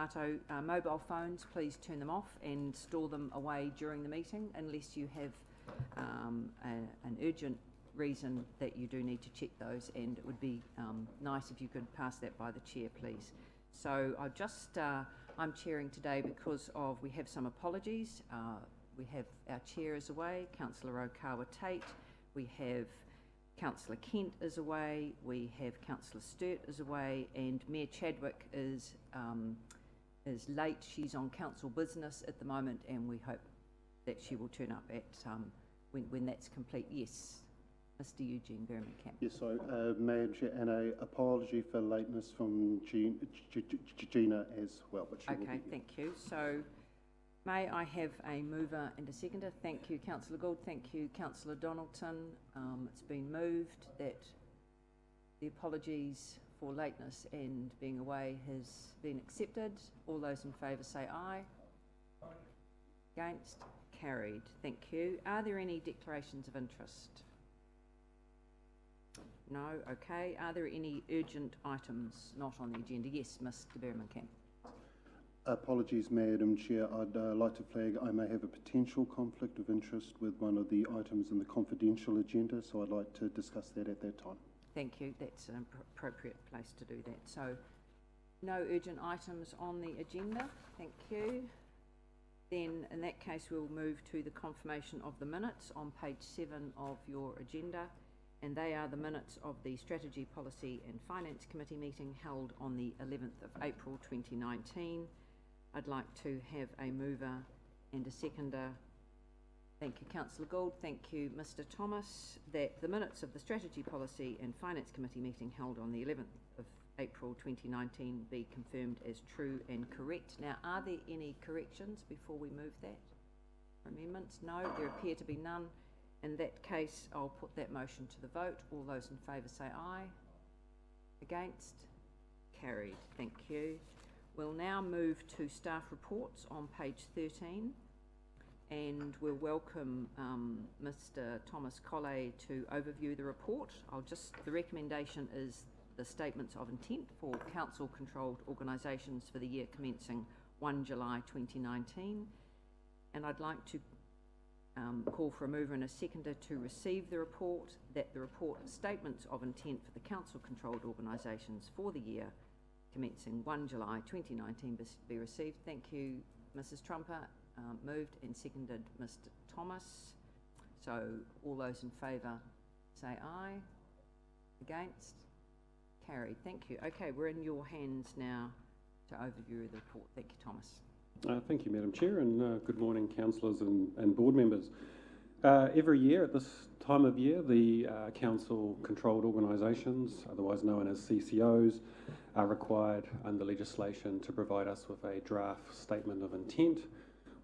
Tato, mobile phones, please turn them off and store them away during the meeting unless you have an urgent reason that you do need to check those, and it would be nice if you could pass that by the chair, please. So I'm chairing today because we have some apologies. We have our chair is away, Councillor Raukawa-Tait, we have Councillor Kent is away, we have Councillor Sturt is away, and Mayor Chadwick is late. She's on council business at the moment, and we hope that she will turn up at when that's complete. Yes, Mr. Eugene Berman-Camp. Yes, so Madam Chair, and an apology for lateness from Gina as well. But she will be here. Thank you. So may I have a mover and a seconder? Thank you, Councillor Gould. Thank you, Councillor Donaldson. It's been moved that the apologies for lateness and being away has been accepted. All those in favour say aye. Aye. Against? Carried. Thank you. Are there any declarations of interest? No? Okay. Are there any urgent items not on the agenda? Yes, Mr. Berman-Camp. Apologies, Madam Chair. I'd like to flag I may have a potential conflict of interest with one of the items in the confidential agenda, so I'd like to discuss that at that time. Thank you. That's an appropriate place to do that. So, no urgent items on the agenda. Thank you. Then, in that case, we'll move to the confirmation of the minutes on page 7 of your agenda, and they are the minutes of the Strategy, Policy and Finance Committee meeting held on the 11th of April 2019. I'd like to have a mover and a seconder. Thank you, Councillor Gould. Thank you, Mr. Thomas. That the minutes of the Strategy, Policy and Finance Committee meeting held on the 11th of April 2019 be confirmed as true and correct. Now, are there any corrections before we move that? Amendments? No, there appear to be none. In that case, I'll put that motion to the vote. All those in favour say aye. Against? Carried. Thank you. We'll now move to staff reports on page 13, and we'll welcome Mr. Thomas Colley to overview the report. The recommendation is the statements of intent for council-controlled organisations for the year commencing 1 July 2019, and I'd like to call for a mover and a seconder to receive the report, that the report statements of intent for the council-controlled organisations for the year commencing 1 July 2019 be received. Thank you, Mrs. Trumper. Moved and seconded Mr. Thomas. So all those in favour say aye. Against? Carried. Thank you. Okay, we're in your hands now to overview the report. Thank you, Thomas. Thank you, Madam Chair, and good morning, councillors and board members. Every year at this time of year, the council-controlled organisations, otherwise known as CCOs, are required under legislation to provide us with a draft statement of intent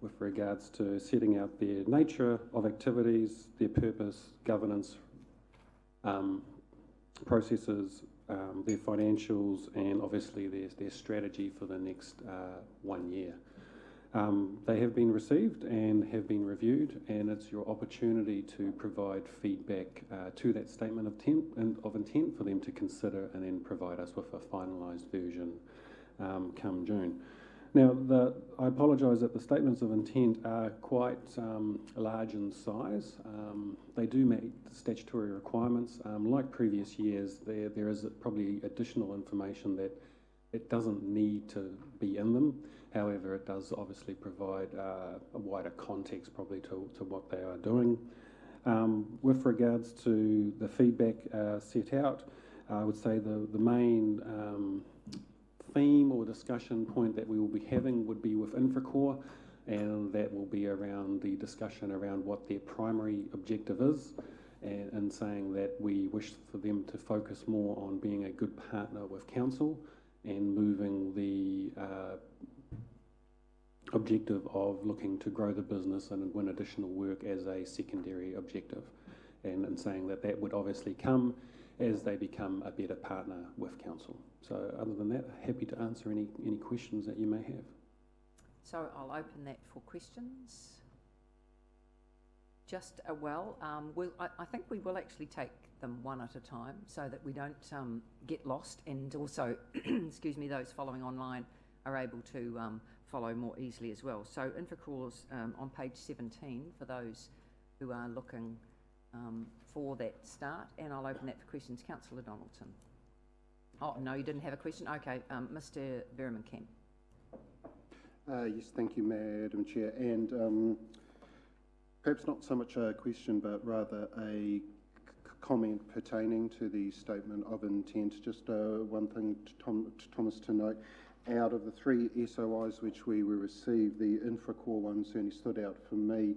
with regards to setting out their nature of activities, their purpose, governance, processes, their financials, and obviously their strategy for the next 1 year. They have been received and have been reviewed, and it's your opportunity to provide feedback to that statement of intent for them to consider and then provide us with a finalised version come June. Now, I apologise that the statements of intent are quite large in size. They do meet statutory requirements. Like previous years, there is probably additional information that it doesn't need to be in them. However, it does obviously provide a wider context probably to what they are doing. With regards to the feedback set out, I would say the main theme or discussion point that we will be having would be with Infracore, and that will be around the discussion around what their primary objective is, and saying that we wish for them to focus more on being a good partner with council and moving the objective of looking to grow the business and win additional work as a secondary objective, and saying that that would obviously come as they become a better partner with council. So other than that, happy to answer any questions that you may have. So I'll open that for questions. I think we will actually take them one at a time so that we don't get lost, and also, excuse me, those following online are able to follow more easily as well. So Infracore's on page 17 for those who are looking for that start, and I'll open that for questions. Councillor Donaldson. Oh, no, you didn't have a question? Okay, Mr. Berriman-Camp. Yes, thank you, Madam Chair. And perhaps not so much a question, but rather a comment pertaining to the statement of intent. Just one thing to Thomas to note. Out of the 3 SOIs which we received, the Infracore one certainly stood out for me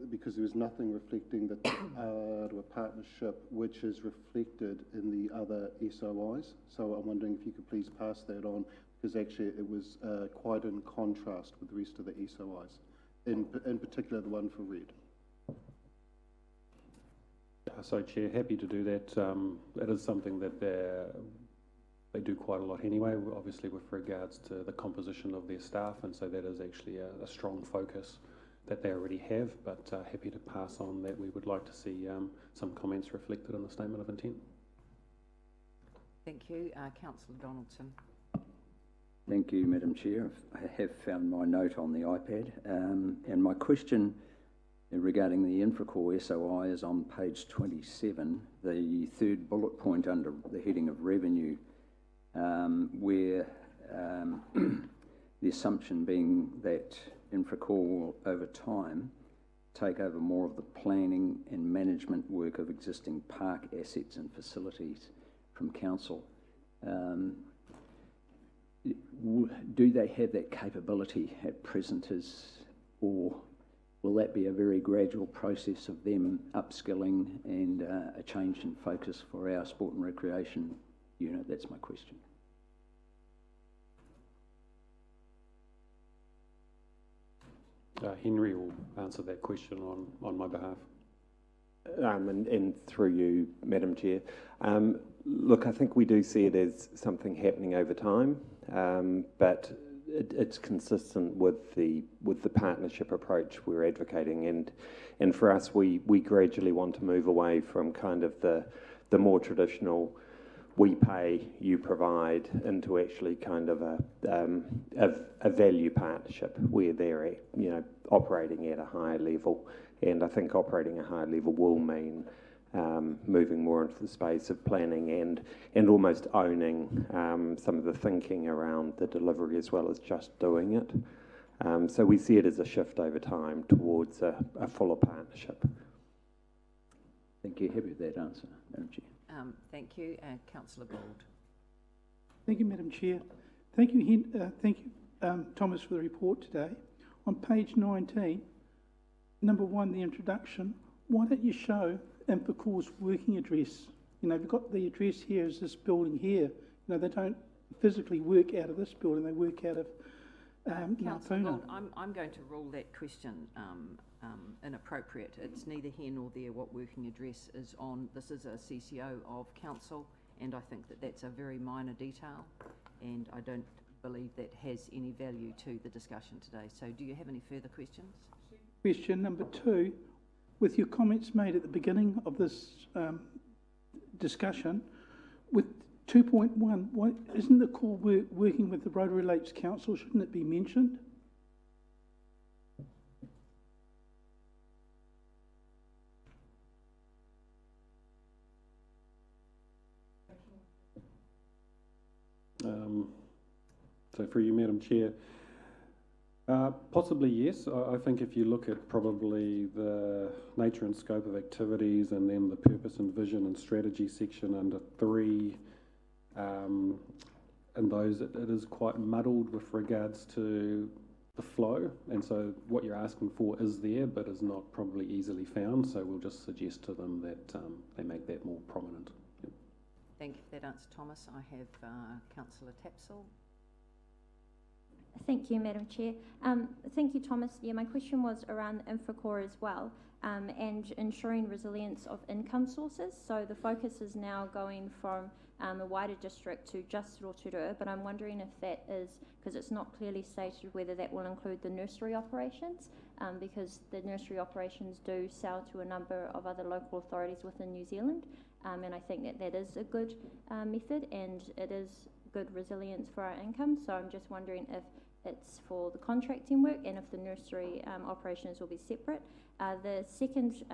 because there was nothing reflecting the Rotorua partnership which is reflected in the other SOIs. So I'm wondering if you could please pass that on, because actually it was quite in contrast with the rest of the SOIs, in particular the one for Red. So, Chair, happy to do that. It is something that they do quite a lot anyway, obviously with regards to the composition of their staff, and so that is actually a strong focus that they already have, but happy to pass on that we would like to see some comments reflected in the statement of intent. Thank you. Councillor Donaldson. Thank you, Madam Chair. I have found my note on the iPad, and my question regarding the Infracore SOI is on page 27, the 3rd bullet point under the heading of revenue, where the assumption being that Infracore will, over time, take over more of the planning and management work of existing park assets and facilities from council. Do they have that capability at present, or will that be a very gradual process of them upskilling and a change in focus for our sport and recreation unit? That's my question. Henry will answer that question on my behalf. And through you, Madam Chair. Look, I think we do see it as something happening over time, but it's consistent with the partnership approach we're advocating, and for us, we gradually want to move away from kind of the more traditional we pay, you provide, into actually kind of a value partnership where they're operating at a higher level. And I think operating at a higher level will mean moving more into the space of planning and almost owning some of the thinking around the delivery as well as just doing it. So we see it as a shift over time towards a fuller partnership. Thank you. Happy with that answer, Madam Chair. Thank you. Councillor Gould. Thank you, Madam Chair. Thank you, Thomas, for the report today. On page 19, number 1, the introduction, why don't you show Infracore's working address? We've got the address here as this building here. They don't physically work out of this building, they work out of Councillor Gould, I'm going to rule that question inappropriate. It's neither here nor there what working address is on. This is a CCO of council, and I think that that's a very minor detail, and I don't believe that has any value to the discussion today. So do you have any further questions? Question number 2, with your comments made at the beginning of this discussion, with 2.1, isn't the core working with the Rotorua-Tait Council? Shouldn't it be mentioned? So for you, Madam Chair, possibly yes. I think if you look at probably the nature and scope of activities and then the purpose and vision and strategy section under 3, and those, it is quite muddled with regards to the flow, and so what you're asking for is there but is not probably easily found, so we'll just suggest to them that they make that more prominent. Yep. Thank you for that answer, Thomas. I have Councillor Tapsell. Thank you, Madam Chair. Thank you, Thomas. Yeah, my question was around Infracore as well, and ensuring resilience of income sources. So the focus is now going from a wider district to just Rotorua, but I'm wondering if that is, because it's not clearly stated whether that will include the nursery operations, because the nursery operations do sell to a number of other local authorities within New Zealand, and I think that that is a good method, and it is good resilience for our income. So I'm just wondering if it's for the contracting work and if the nursery operations will be separate. The second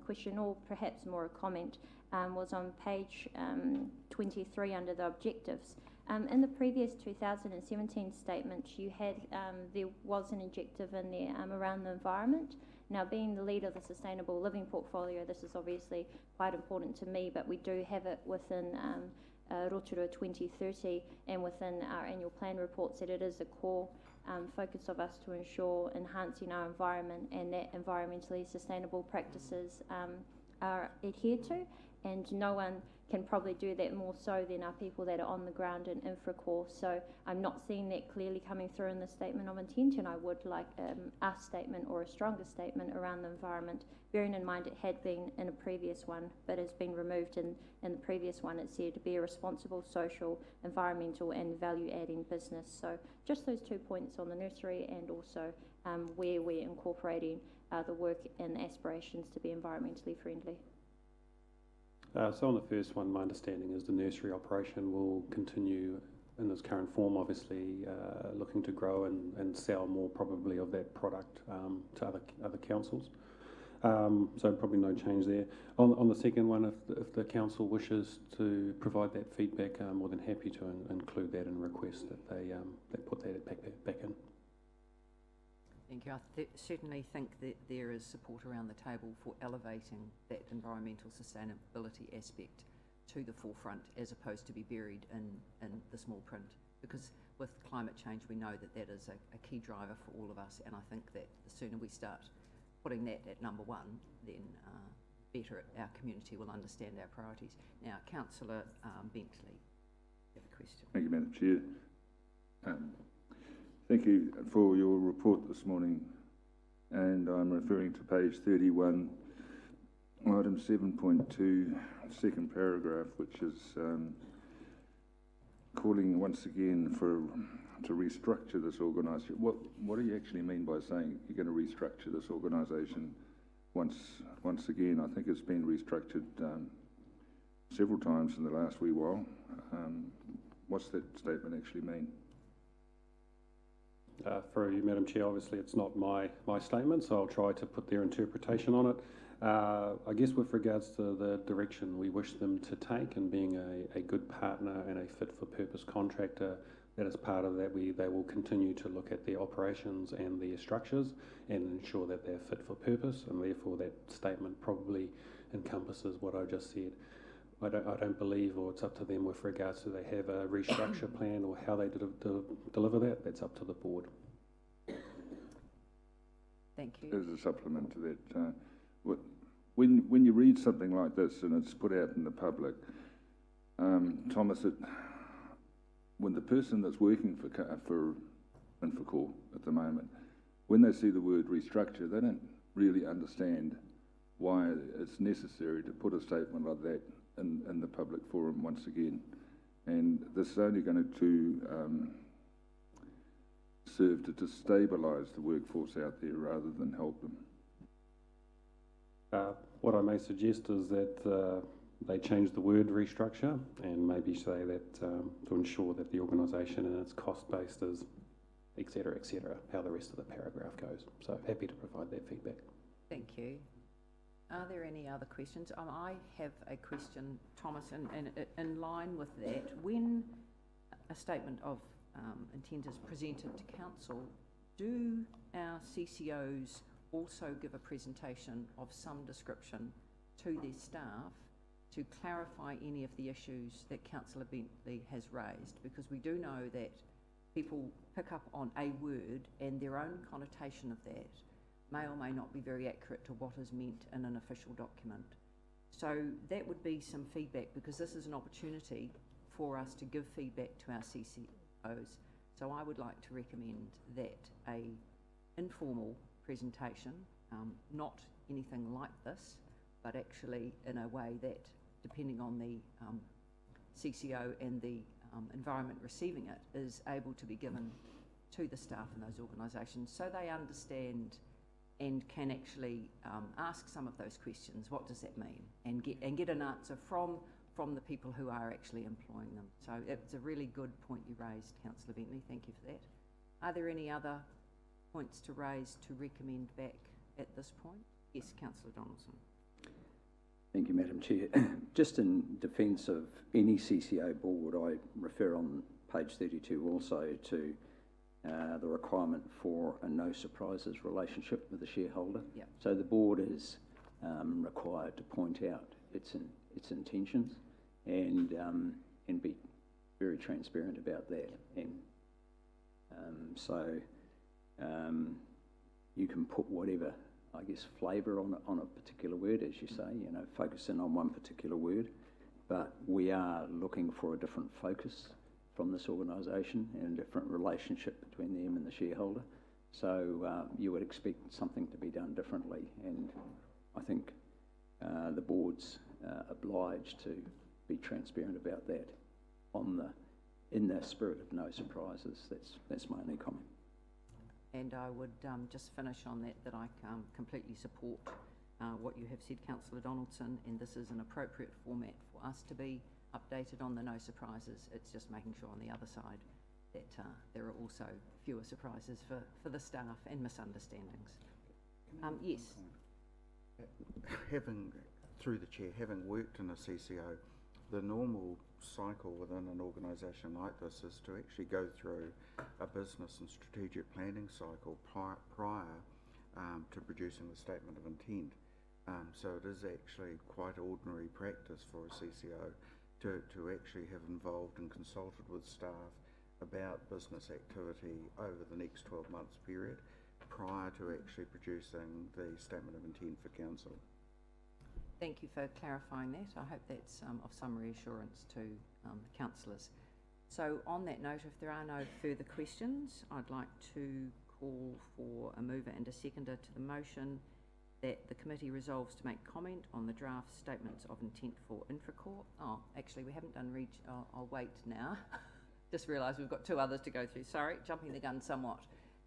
question, or perhaps more a comment, was on page 23 under the objectives. In the previous 2017 statement, you had there was an objective in there around the environment. Now, being the lead of the Sustainable Living portfolio, this is obviously quite important to me, but we do have it within Rotorua 2030 and within our annual plan reports that it is a core focus of us to ensure enhancing our environment and that environmentally sustainable practices are adhered to, and no one can probably do that more so than our people that are on the ground in Infracore. So I'm not seeing that clearly coming through in the statement of intent, and I would like a statement or a stronger statement around the environment, bearing in mind it had been in a previous one but has been removed. In the previous one it said to be a responsible social, environmental and value-adding business. So just those 2 points on the nursery, and also where we're incorporating the work and aspirations to be environmentally friendly. So on the first one, my understanding is the nursery operation will continue in its current form, obviously looking to grow and sell more probably of that product to other councils. So probably no change there. On the second one, if the council wishes to provide that feedback, I'm more than happy to include that and request that they put that back in. Thank you. I certainly think that there is support around the table for elevating that environmental sustainability aspect to the forefront, as opposed to be buried in the small print, because with climate change we know that is a key driver for all of us, and I think that the sooner we start putting that at number one, then better our community will understand our priorities. Now, Councillor Bentley, you have a question. Thank you, Madam Chair. Thank you for your report this morning, and I'm referring to page 31, item 7.2, second paragraph, which is calling once again to restructure this organisation. What do you actually mean by saying you're going to restructure this organisation once again? I think it's been restructured several times in the last wee while. What's that statement actually mean? For you, Madam Chair, obviously it's not my statement, so I'll try to put their interpretation on it. I guess with regards to the direction we wish them to take, and being a good partner and a fit-for-purpose contractor, that as part of that they will continue to look at their operations and their structures and ensure that they're fit for purpose, and therefore that statement probably encompasses what I just said. I don't believe, or it's up to them with regards to they have a restructure plan or how they deliver that. That's up to the board. Thank you. As a supplement to that, when you read something like this and it's put out in the public, Thomas, when the person that's working for Infracore at the moment, when they see the word restructure, they don't really understand why it's necessary to put a statement like that in the public forum once again. And this is only going to serve to destabilise the workforce out there rather than help them. What I may suggest is that they change the word restructure and maybe say that to ensure that the organisation and its cost base is etc., how the rest of the paragraph goes. So happy to provide that feedback. Thank you. Are there any other questions? I have a question, Thomas, and in line with that, when a statement of intent is presented to council, do our CCOs also give a presentation of some description to their staff to clarify any of the issues that Councillor Bentley has raised? Because we do know that people pick up on a word and their own connotation of that may or may not be very accurate to what is meant in an official document. So that would be some feedback, because this is an opportunity for us to give feedback to our CCOs. So I would like to recommend that a informal presentation, not anything like this, but actually in a way that, depending on the CCO and the environment receiving it, is able to be given to the staff in those organisations so they understand and can actually ask some of those questions. What does that mean? And get an answer from from the people who are actually employing them. So it's a really good point you raised, Councillor Bentley. Thank you for that. Are there any other points to raise to recommend back at this point? Yes, Councillor Donaldson. Thank you, Madam Chair. Just in defence of any CCO board, I refer on page 32 also to the requirement for a no surprises relationship with the shareholder. Yep. So the board is required to point out its intentions and be very transparent about that. Yep. And you can put whatever, I guess, flavour on a particular word, as you say, you know, focus in on one particular word, but we are looking for a different focus from this organisation and a different relationship between them and the shareholder. So you would expect something to be done differently, and I think the board's obliged to be transparent about that in the spirit of no surprises. That's my only comment. And I would just finish on that I completely support what you have said, Councillor Donaldson, and this is an appropriate format for us to be updated on the no surprises. It's just making sure on the other side that there are also fewer surprises for the staff and misunderstandings. Yes. Through the chair, having worked in a CCO, the normal cycle within an organisation like this is to actually go through a business and strategic planning cycle prior to producing the statement of intent. So it is actually quite ordinary practice for a CCO to actually have involved and consulted with staff about business activity over the next 12 months period prior to actually producing the statement of intent for council. Thank you for clarifying that. I hope that's of some reassurance to the councillors. So on that note, if there are no further questions, I'd like to call for a mover and a seconder to the motion that the committee resolves to make comment on the draft statements of intent for Infracorp. Oh, actually, we haven't done I'll wait now. Just realised we've got two others to go through. Sorry, jumping the gun somewhat.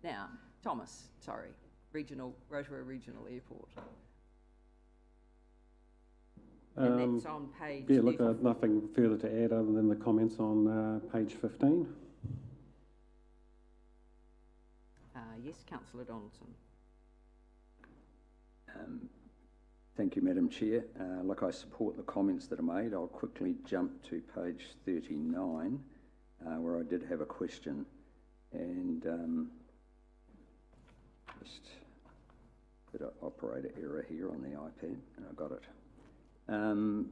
Now, Thomas, sorry, Rotorua Regional Airport. And that's on page... Yeah, look, nothing further to add other than the comments on page 15. Yes, Councillor Donaldson. Thank you, Madam Chair. Look, I support the comments that are made. I'll quickly jump to page 39, where I did have a question, and just a bit of operator error here on the iPad, and I got it.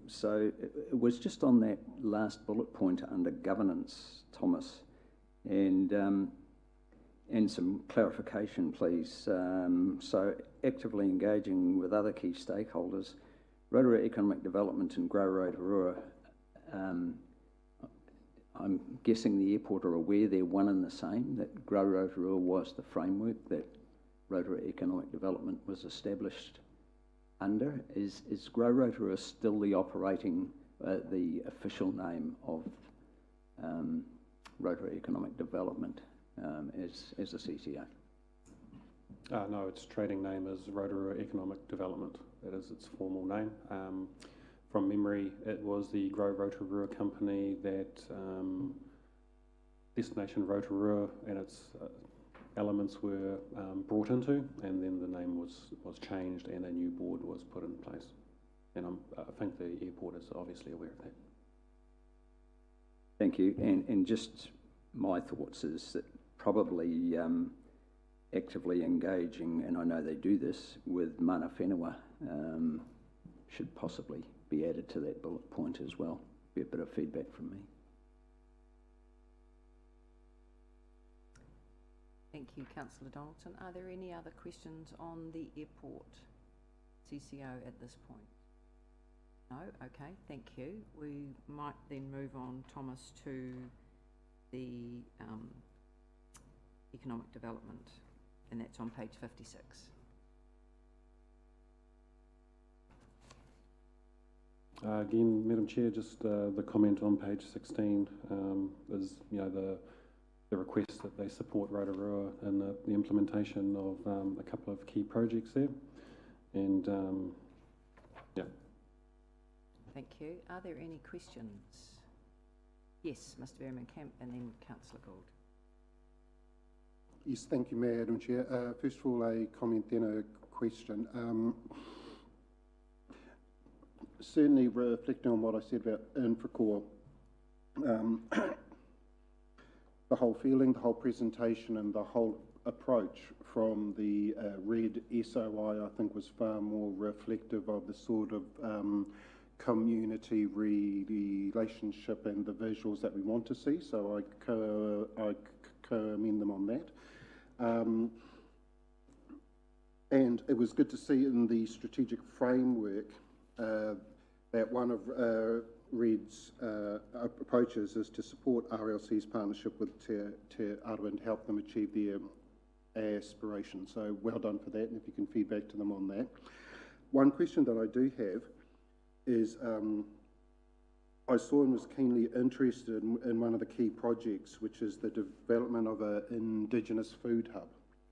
So it was just on that last bullet point under governance, Thomas, and some clarification, please. So actively engaging with other key stakeholders, Rotorua Economic Development and Grow Rotorua. I'm guessing the airport are aware they're one and the same, that Grow Rotorua was the framework that Rotorua Economic Development was established under. Is Grow Rotorua still the official name of Rotorua Economic Development as a CCO? No, its trading name is Rotorua Economic Development. That is its formal name. From memory, it was the Grow Rotorua company that Destination Rotorua and its elements were brought into, and then the name was changed and a new board was put in place. And I think the airport is obviously aware of that. Thank you. And just my thoughts is that probably actively engaging, and I know they do this, with mana whenua should possibly be added to that bullet point as well. Be a bit of feedback from me. Thank you, Councillor Donaldson. Are there any other questions on the airport CCO at this point? No? Okay, thank you. We might then move on, Thomas, to the economic development, and that's on page 56. Again, Madam Chair, just the comment on page 16 is, you know, the request that they support Rotorua in the implementation of a couple of key projects there, and yeah. Thank you. Are there any questions? Yes, Mr Berman-Camp and then Councillor Gould. Yes, thank you, Madam Chair. First of all, a comment, then a question. Certainly reflecting on what I said about Infracore, the whole feeling, the whole presentation and the whole approach from the RED SOI, I think, was far more reflective of the sort of community relationship and the visuals that we want to see. So I commend them on that. And it was good to see in the strategic framework that one of RED's approaches is to support RLC's partnership with Te Arawa and help them achieve their aspirations. So well done for that, and if you can feed back to them on that. One question that I do have is I saw and was keenly interested in one of the key projects, which is the development of an Indigenous food hub,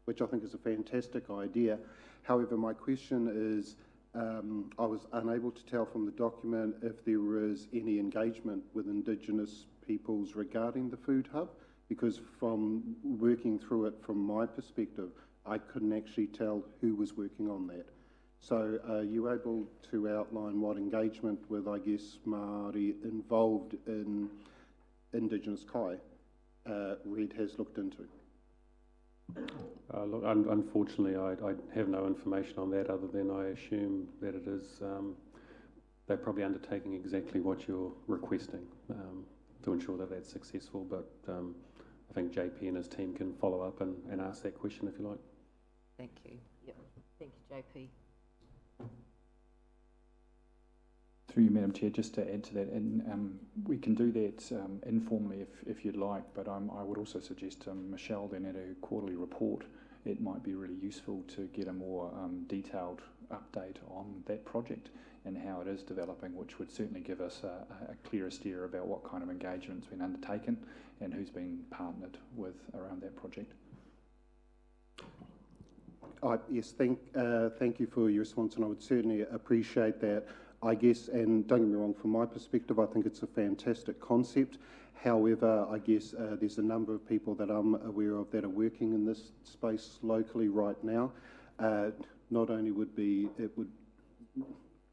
which I think is a fantastic idea. However, my question is, I was unable to tell from the document if there was any engagement with Indigenous peoples regarding the food hub, because from working through it from my perspective, I couldn't actually tell who was working on that. So are you able to outline what engagement with, I guess, Māori involved in Indigenous kai RED has looked into? Look, unfortunately, I have no information on that other than I assume that it is, they're probably undertaking exactly what you're requesting to ensure that that's successful, but I think JP and his team can follow up and ask that question if you like. Thank you. Yep. Thank you, JP. Through you, Madam Chair, just to add to that, and we can do that informally if you'd like, but I would also suggest Michelle then at her quarterly report, it might be really useful to get a more detailed update on that project and how it is developing, which would certainly give us a clearer steer about what kind of engagement's been undertaken and who's been partnered with around that project. Yes, thank you for your response, and I would certainly appreciate that. I guess, and don't get me wrong, from my perspective, I think it's a fantastic concept. However, I guess there's a number of people that I'm aware of that are working in this space locally right now. Not only would it would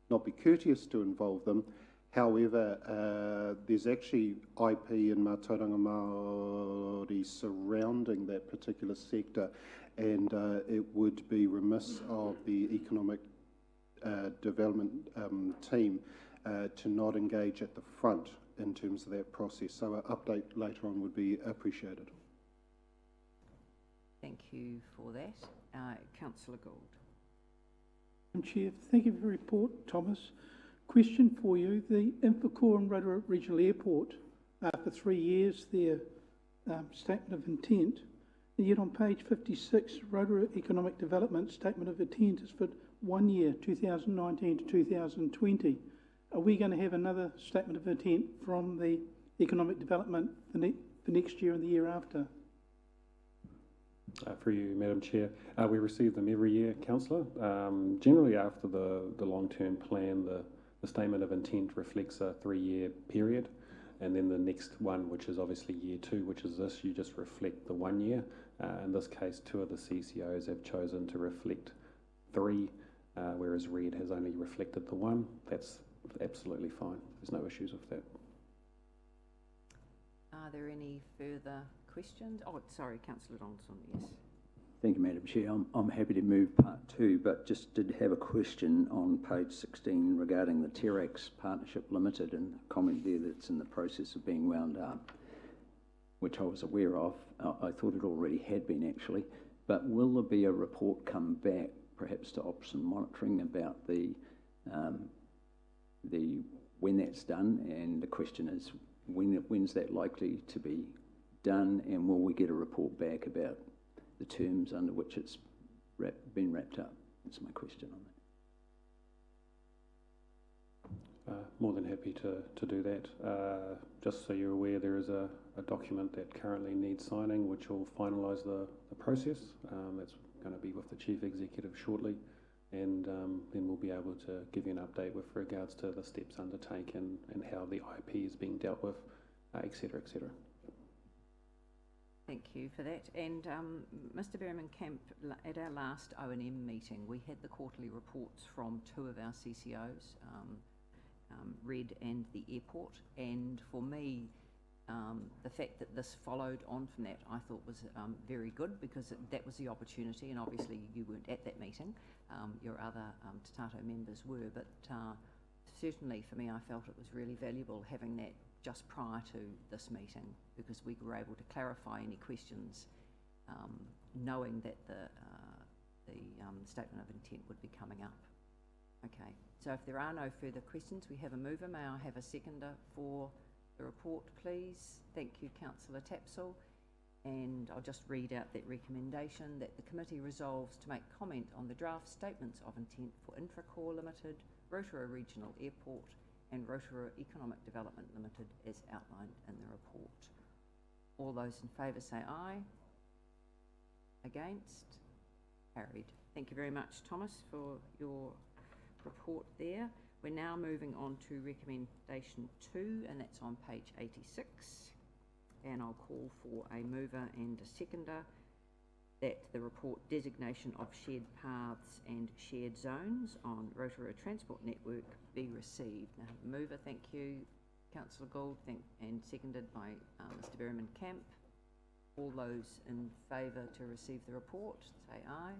not be courteous to involve them, however, there's actually IP and Mātauranga Māori surrounding that particular sector, and it would be remiss of the economic development team to not engage at the front in terms of that process. So an update later on would be appreciated. Thank you for that. Councillor Gould. Madam Chair, thank you for the report, Thomas. Question for you. The Invercore and Rotorua Regional Airport, for 3 years, their statement of intent, and yet on page 56, Rotorua Economic Development Statement of Intent is for 1 year, 2019 to 2020. Are we going to have another statement of intent from the economic development for next year and the year after? For you, Madam Chair, we receive them every year, Councillor. Generally after the long-term plan, the statement of intent reflects a 3-year period, and then the next one, which is obviously year 2, which is this, you just reflect the 1 year. In this case, 2 of the CCOs have chosen to reflect 3, whereas RED has only reflected the 1. That's absolutely fine. There's no issues with that. Are there any further questions? Oh, sorry, Councillor Donaldson, yes. Thank you, Madam Chair. I'm happy to move part 2, but just did have a question on page 16 regarding the Terax Partnership Limited and a comment there that's in the process of being wound up, which I was aware of. I thought it already had been actually, but will there be a report come back perhaps to Ops and Monitoring about the when that's done? And the question is, when's that likely to be done, and will we get a report back about the terms under which it's been wrapped up? That's my question on that. More than happy to do that. Just so you're aware, there is a document that currently needs signing, which will finalise the process. That's going to be with the Chief Executive shortly. and then we'll be able to give you an update with regards to the steps undertaken and how the IP is being dealt with, etc., etc. Thank you for that. And Mr. Berriman-Camp, at our last O&M meeting, we had the quarterly reports from two of our CCOs, Red and the airport, and for me, the fact that this followed on from that I thought was very good, because that was the opportunity, and obviously you weren't at that meeting, your other Tatato members were, but certainly for me I felt it was really valuable having that just prior to this meeting, because we were able to clarify any questions, knowing that the statement of intent would be coming up. Okay, so if there are no further questions, we have a mover. May I have a seconder for the report, please? Thank you, Councillor Tapsell. And I'll just read out that recommendation: that the committee resolves to make comment on the draft statements of intent for Infracore Limited, Rotorua Regional Airport and Rotorua Economic Development Limited as outlined in the report. All those in favour say aye. Against? Carried. Thank you very much, Thomas, for your report there. We're now moving on to recommendation 2, and that's on page 86. And I'll call for a mover and a seconder that the report designation of shared paths and shared zones on Rotorua Transport Network be received. Now, mover, thank you, Councillor Gould, and seconded by Mr. Berriman-Camp. All those in favour to receive the report, say aye.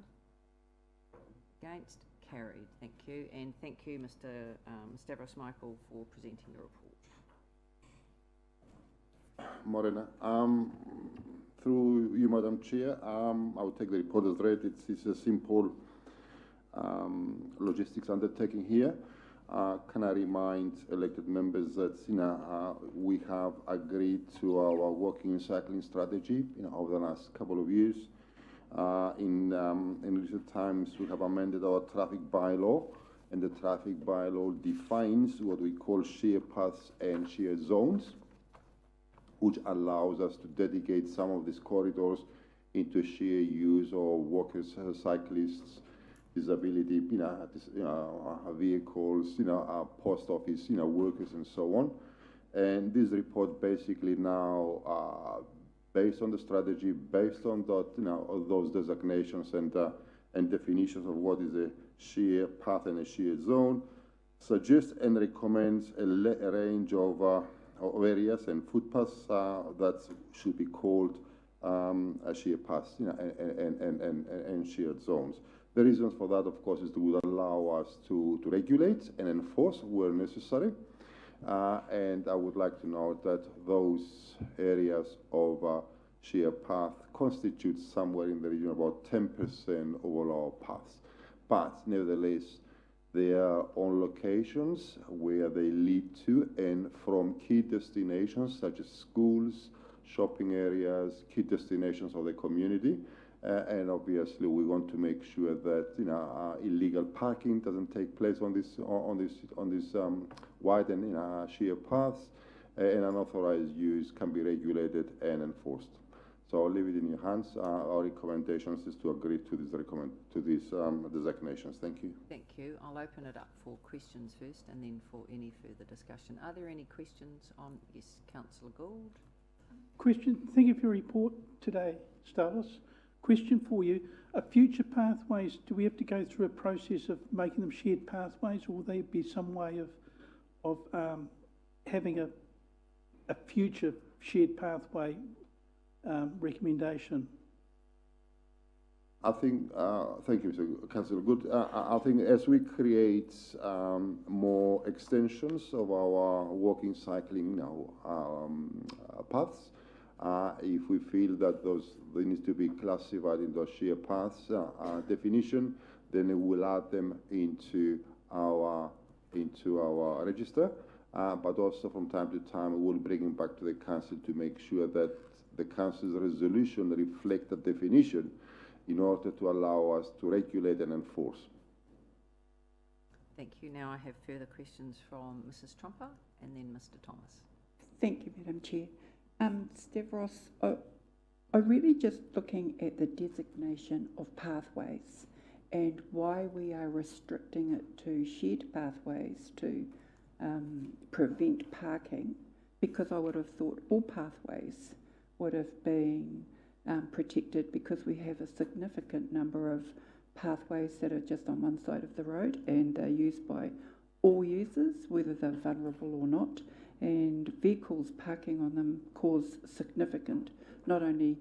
Against? Carried. Thank you. And thank you, Mr. Stavros Michael, for presenting the report. Morena. Through you, Madam Chair, I will take the report as read. It's a simple logistics undertaking here. Can I remind elected members that we have agreed to our walking and cycling strategy over the last couple of years. In recent times, we have amended our traffic bylaw, and the traffic bylaw defines what we call shared paths and shared zones, which allows us to dedicate some of these corridors into shared use or walkers, cyclists, disability, vehicles, post office, workers, and so on. And this report basically now, based on the strategy, based on that, those designations and definitions of what is a shared path and a shared zone, suggests and recommends a range of areas and footpaths that should be called shared paths and shared zones. The reasons for that, of course, is to allow us to regulate and enforce where necessary. And I would like to note that those areas of shared path constitute somewhere in the region of about 10% of all our paths. But nevertheless, they are on locations where they lead to and from key destinations such as schools, shopping areas, key destinations of the community. And obviously, we want to make sure that illegal parking doesn't take place on this wide and shared paths, and unauthorized use can be regulated and enforced. So I'll leave it in your hands. Our recommendations is to agree to these designations. Thank you. Thank you. I'll open it up for questions first, and then for any further discussion. Are there any questions on? Yes, Councillor Gould. Question. Thank you for your report today, Stavros. Question for you: future pathways, do we have to go through a process of making them shared pathways, or will there be some way of having a future shared pathway recommendation? I think, thank you, Mr. Councillor Good. I think as we create more extensions of our walking, cycling paths, if we feel that they need to be classified in the shared paths definition, then we will add them into our register. But also from time to time, we will bring them back to the council to make sure that the council's resolution reflects the definition in order to allow us to regulate and enforce. Thank you. Now I have further questions from Mrs. Tromper and then Mr. Thomas. Thank you, Madam Chair. Stavros, I'm really just looking at the designation of pathways, and why we are restricting it to shared pathways to prevent parking, because I would have thought all pathways would have been protected, because we have a significant number of pathways that are just on one side of the road and they're used by all users, whether they're vulnerable or not, and vehicles parking on them cause significant, not only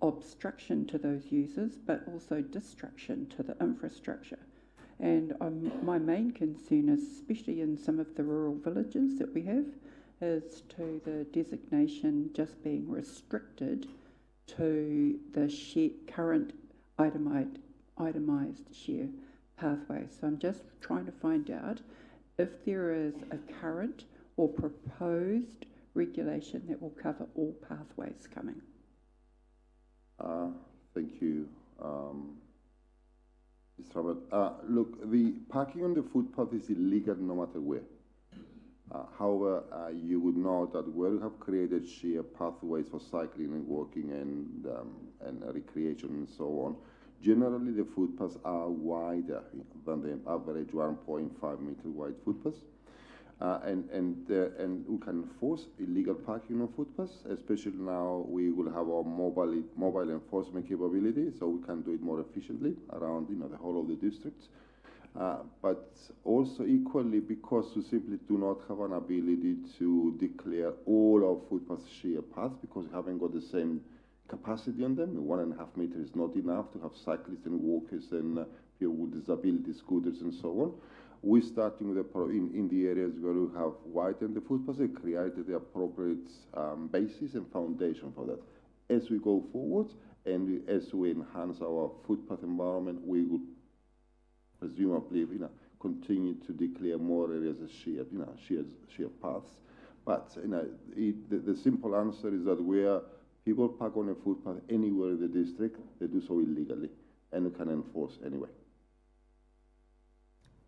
obstruction to those users, but also destruction to the infrastructure. And my main concern is, especially in some of the rural villages that we have, is to the designation just being restricted to the current itemised share pathway. So I'm just trying to find out if there is a current or proposed regulation that will cover all pathways coming. Thank you, Mr. Robert. Look, the parking on the footpath is illegal no matter where. However, you would know that where you have created sheer pathways for cycling and walking and recreation and so on, generally the footpaths are wider than the average 1.5 meter wide footpaths. And we can enforce illegal parking on footpaths, especially now we will have our mobile enforcement capability, so we can do it more efficiently around the whole of the districts. But also equally, because we simply do not have an ability to declare all our footpaths sheer paths, because we haven't got the same capacity on them. 1.5 meters is not enough to have cyclists and walkers and people with disability scooters and so on. We're starting with in the areas where we have widened the footpaths and created the appropriate basis and foundation for that. As we go forward and as we enhance our footpath environment, we will presumably continue to declare more areas as sheer paths. But the simple answer is that where people park on a footpath anywhere in the district, they do so illegally, and we can enforce anyway.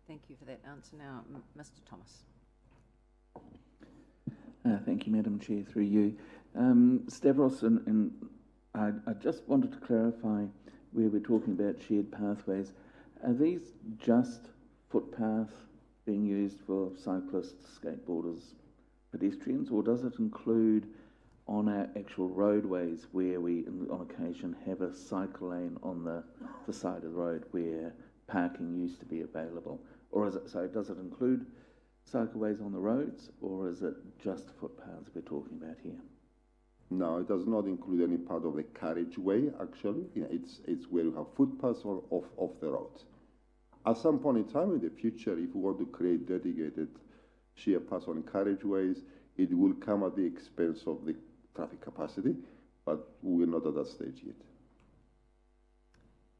Thank you for that answer. Now, Mr. Thomas. Thank you, Madam Chair, through you. Stavros, and I just wanted to clarify where we're talking about shared pathways. Are these just footpaths being used for cyclists, skateboarders, pedestrians, or does it include on our actual roadways where we, on occasion, have a cycle lane on the side of the road where parking used to be available? Or is it, so does it include cycleways on the roads, or is it just footpaths we're talking about here? No, it does not include any part of the carriageway, actually. It's where you have footpaths or off the road. At some point in time in the future, if we want to create dedicated sheer paths on carriageways, it will come at the expense of the traffic capacity, but we're not at that stage yet.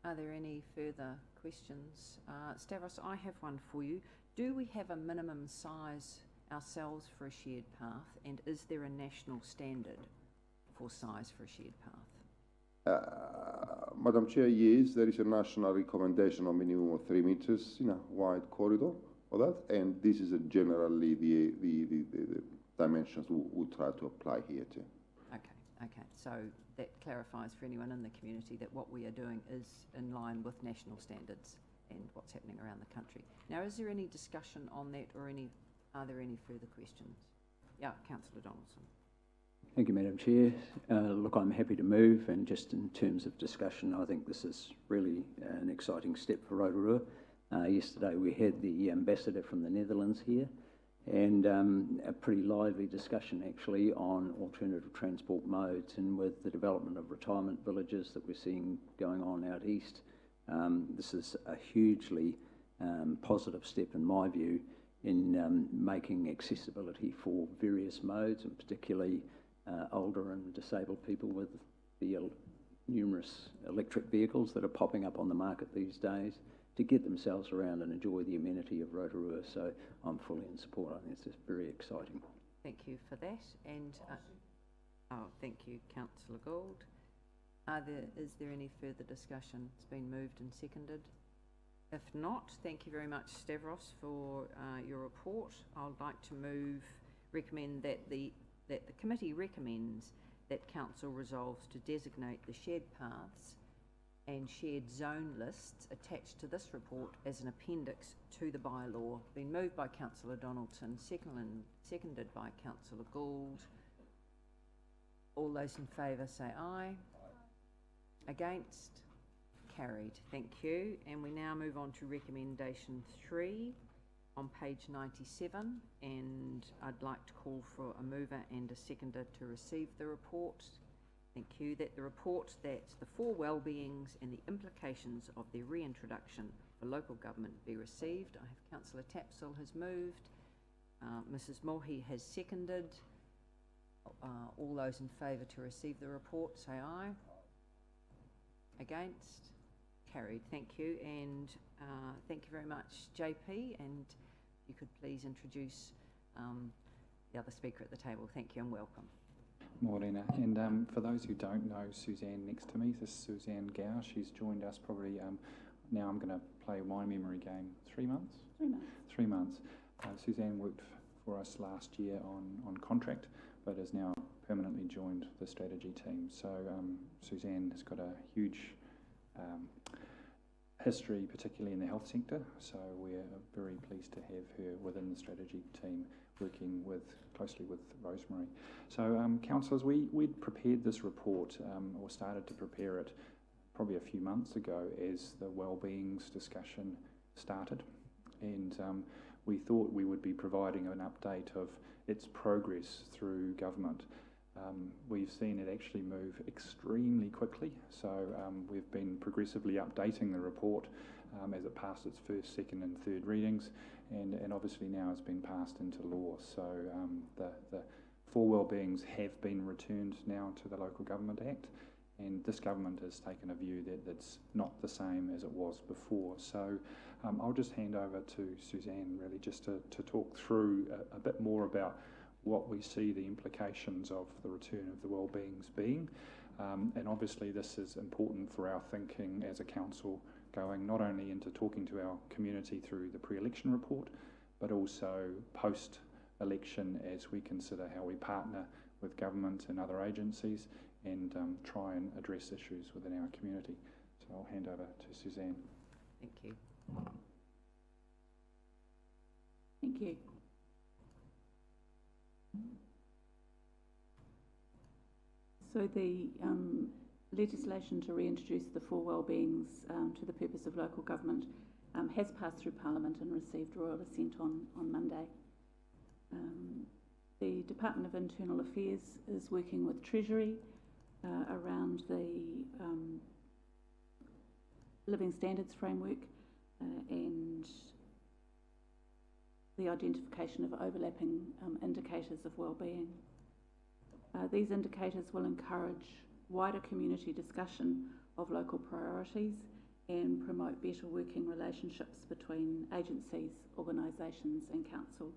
Are there any further questions? Stavros, I have one for you. Do we have a minimum size ourselves for a shared path, and is there a national standard for size for a shared path? Madam Chair, yes, there is a national recommendation of minimum of 3 meters wide corridor for that, and this is generally the dimensions we try to apply here too. Okay, so that clarifies for anyone in the community that what we are doing is in line with national standards and what's happening around the country. Now, is there any discussion on that, or are there any further questions? Yeah, Councillor Donaldson. Thank you, Madam Chair. Look, I'm happy to move, and just in terms of discussion, I think this is really an exciting step for Rotorua. Yesterday we had the ambassador from the Netherlands here, and a pretty lively discussion actually on alternative transport modes, and with the development of retirement villages that we're seeing going on out east. This is a hugely positive step in my view in making accessibility for various modes, and particularly older and disabled people with the numerous electric vehicles that are popping up on the market these days, to get themselves around and enjoy the amenity of Rotorua. So I'm fully in support. I think it's just very exciting. Thank you for that. And thank you, Councillor Gould. Is there any further discussion? It's been moved and seconded. If not, thank you very much, Stavros, for your report. I'd like to recommend that the committee recommends that Council resolves to designate the shared paths and shared zone lists attached to this report as an appendix to the bylaw. Been moved by Councillor Donaldson, seconded by Councillor Gould. All those in favour say aye. Against? Carried. Thank you. And we now move on to recommendation 3 on page 97, and I'd like to call for a mover and a seconder to receive the report. Thank you. That the report that the 4 wellbeings and the implications of their reintroduction for local government be received. I have Councillor Tapsell has moved. Mrs Mohi has seconded. All those in favour to receive the report say aye. Against? Carried. Thank you. And thank you very much, JP. And if you could please introduce the other speaker at the table. Thank you and welcome. Morena, and for those who don't know Suzanne next to me, this is Suzanne Gow. She's joined us probably, now I'm going to play my memory game, 3 months? 3 months. 3 months. Suzanne worked for us last year on contract, but has now permanently joined the strategy team. So Suzanne has got a huge history, particularly in the health sector, so we're very pleased to have her within the strategy team working closely with Rosemary. So councillors, we'd prepared this report or started to prepare it probably a few months ago as the wellbeings discussion started, and we thought we would be providing an update of its progress through government. We've seen it actually move extremely quickly, so we've been progressively updating the report as it passed its first, second and third readings, and obviously now it's been passed into law. So the 4 wellbeings have been returned now to the Local Government Act, and this government has taken a view that it's not the same as it was before. So I'll just hand over to Suzanne really just to talk through a bit more about what we see the implications of the return of the wellbeings being. And obviously this is important for our thinking as a council, going not only into talking to our community through the pre-election report, but also post-election as we consider how we partner with government and other agencies and try and address issues within our community. So I'll hand over to Suzanne. Thank you. Thank you. So the legislation to reintroduce the 4 wellbeings to the purpose of local government has passed through Parliament and received royal assent on Monday. The Department of Internal Affairs is working with Treasury around the Living Standards Framework and the identification of overlapping indicators of wellbeing. These indicators will encourage wider community discussion of local priorities and promote better working relationships between agencies, organisations and council.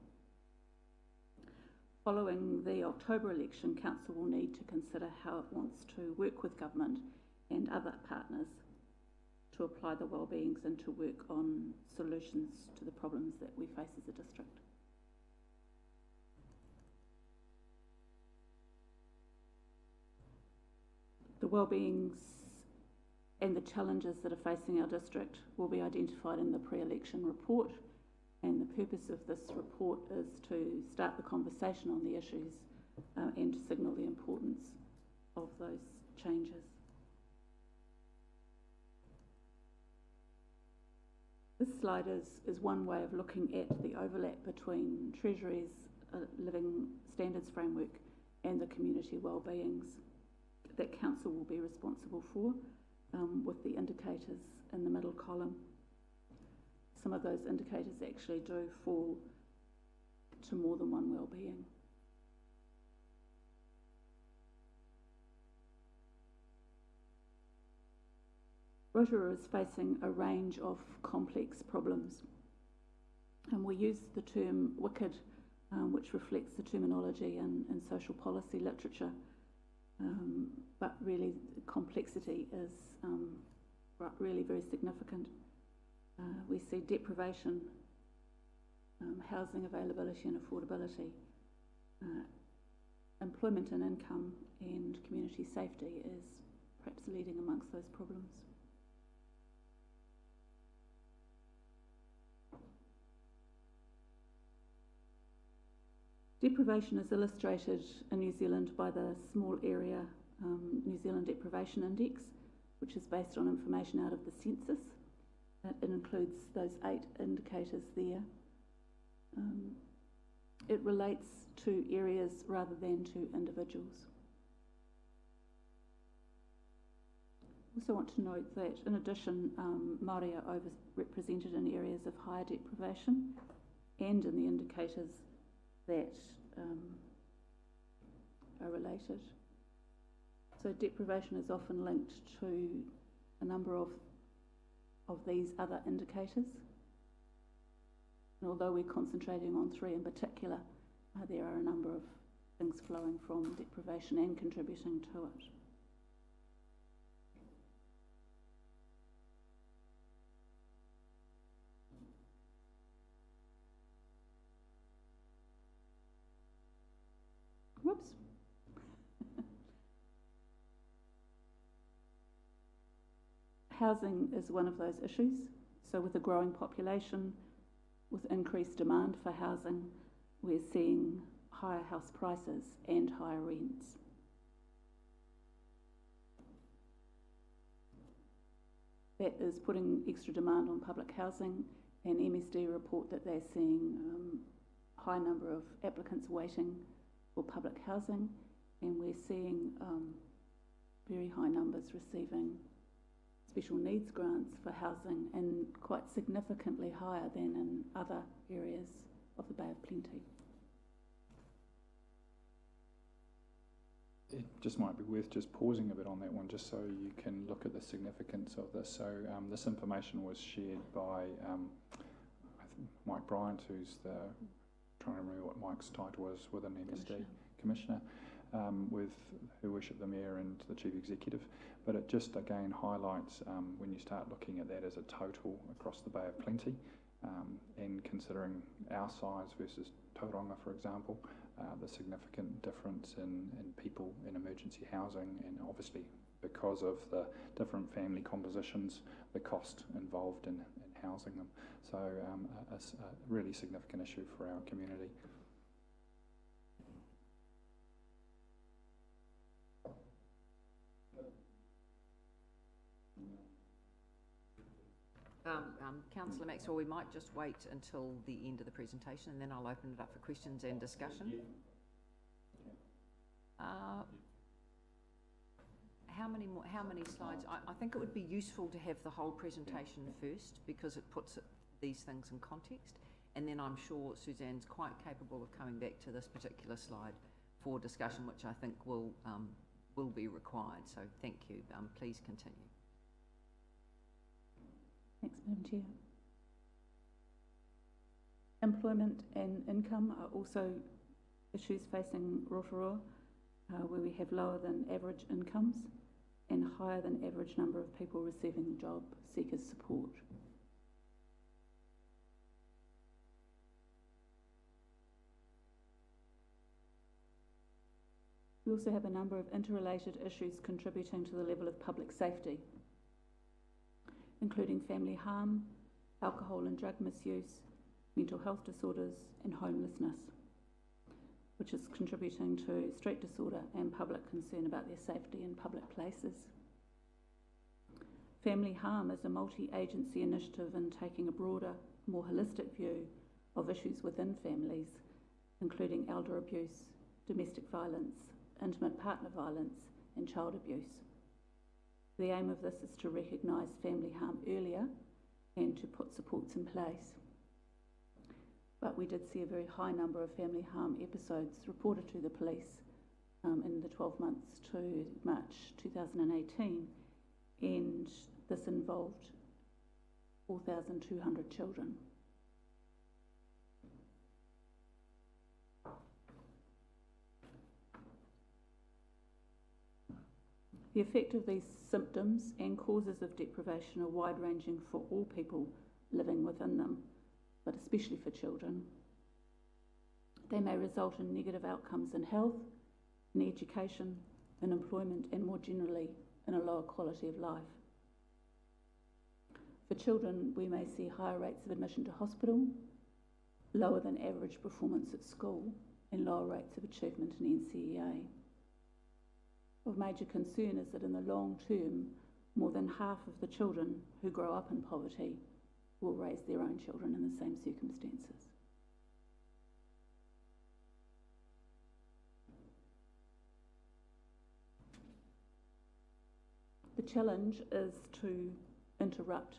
Following the October election, council will need to consider how it wants to work with government and other partners to apply the wellbeings and to work on solutions to the problems that we face as a district. The wellbeings and the challenges that are facing our district will be identified in the pre-election report, and the purpose of this report is to start the conversation on the issues and to signal the importance of those changes. This slide is one way of looking at the overlap between Treasury's Living Standards Framework and the community wellbeings that council will be responsible for, with the indicators in the middle column. Some of those indicators actually do fall to more than one wellbeing. Rotorua is facing a range of complex problems, and we use the term wicked, which reflects the terminology in social policy literature, but really complexity is really very significant. We see deprivation, housing availability and affordability, employment and income, and community safety is perhaps leading amongst those problems. Deprivation is illustrated in New Zealand by the small area New Zealand Deprivation Index, which is based on information out of the census. It includes those 8 indicators there. It relates to areas rather than to individuals. Also want to note that in addition, Māori are overrepresented in areas of higher deprivation and in the indicators that are related. So deprivation is often linked to a number of these other indicators. And although we're concentrating on 3 in particular, there are a number of things flowing from deprivation and contributing to it. Whoops. Housing is one of those issues. So with a growing population, with increased demand for housing, we're seeing higher house prices and higher rents. That is putting extra demand on public housing, and MSD report that they're seeing high number of applicants waiting for public housing, and we're seeing very high numbers receiving special needs grants for housing, and quite significantly higher than in other areas of the Bay of Plenty. It just might be worth just pausing a bit on that one, just so you can look at the significance of this. So this information was shared by I think Mike Bryant, who's the, trying to remember what Mike's title was within MSD, Commissioner, with Her Worship the Mayor and the Chief Executive. But it just again highlights when you start looking at that as a total across the Bay of Plenty, and considering our size versus Tauranga, for example, the significant difference in people in emergency housing, and obviously because of the different family compositions, the cost involved in housing them. So a really significant issue for our community. Councillor Maxwell, we might just wait until the end of the presentation, and then I'll open it up for questions and discussion. How many slides? I think it would be useful to have the whole presentation first, because it puts these things in context, and then I'm sure Suzanne's quite capable of coming back to this particular slide for discussion, which I think will be required. So thank you. Please continue. Thanks, Madam Chair. Employment and income are also issues facing Rotorua, where we have lower than average incomes and higher than average number of people receiving job seekers support. We also have a number of interrelated issues contributing to the level of public safety, including family harm, alcohol and drug misuse, mental health disorders and homelessness, which is contributing to street disorder and public concern about their safety in public places. Family harm is a multi-agency initiative in taking a broader, more holistic view of issues within families, including elder abuse, domestic violence, intimate partner violence and child abuse. The aim of this is to recognise family harm earlier and to put supports in place. But we did see a very high number of family harm episodes reported to the police in the 12 months to March 2018, and this involved 4,200 children. The effect of these symptoms and causes of deprivation are wide-ranging for all people living within them, but especially for children. They may result in negative outcomes in health, in education, in employment, and more generally, in a lower quality of life. For children, we may see higher rates of admission to hospital, lower than average performance at school, and lower rates of achievement in NCEA. Of major concern is that in the long term, more than half of the children who grow up in poverty will raise their own children in the same circumstances. The challenge is to interrupt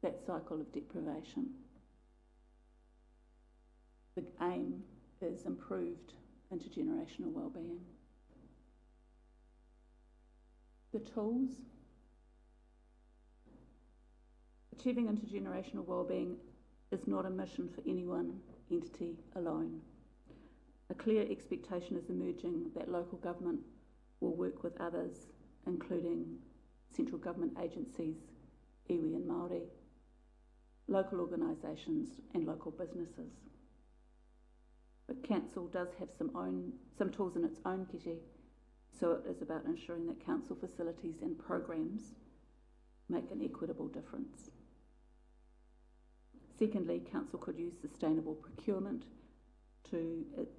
that cycle of deprivation. The aim is improved intergenerational wellbeing. The tools. Achieving intergenerational wellbeing is not a mission for any one entity alone. A clear expectation is emerging that local government will work with others, including central government agencies, iwi and Māori, local organisations and local businesses. But Council does have some tools in its own kitty, so it is about ensuring that Council facilities and programs make an equitable difference. Secondly, Council could use sustainable procurement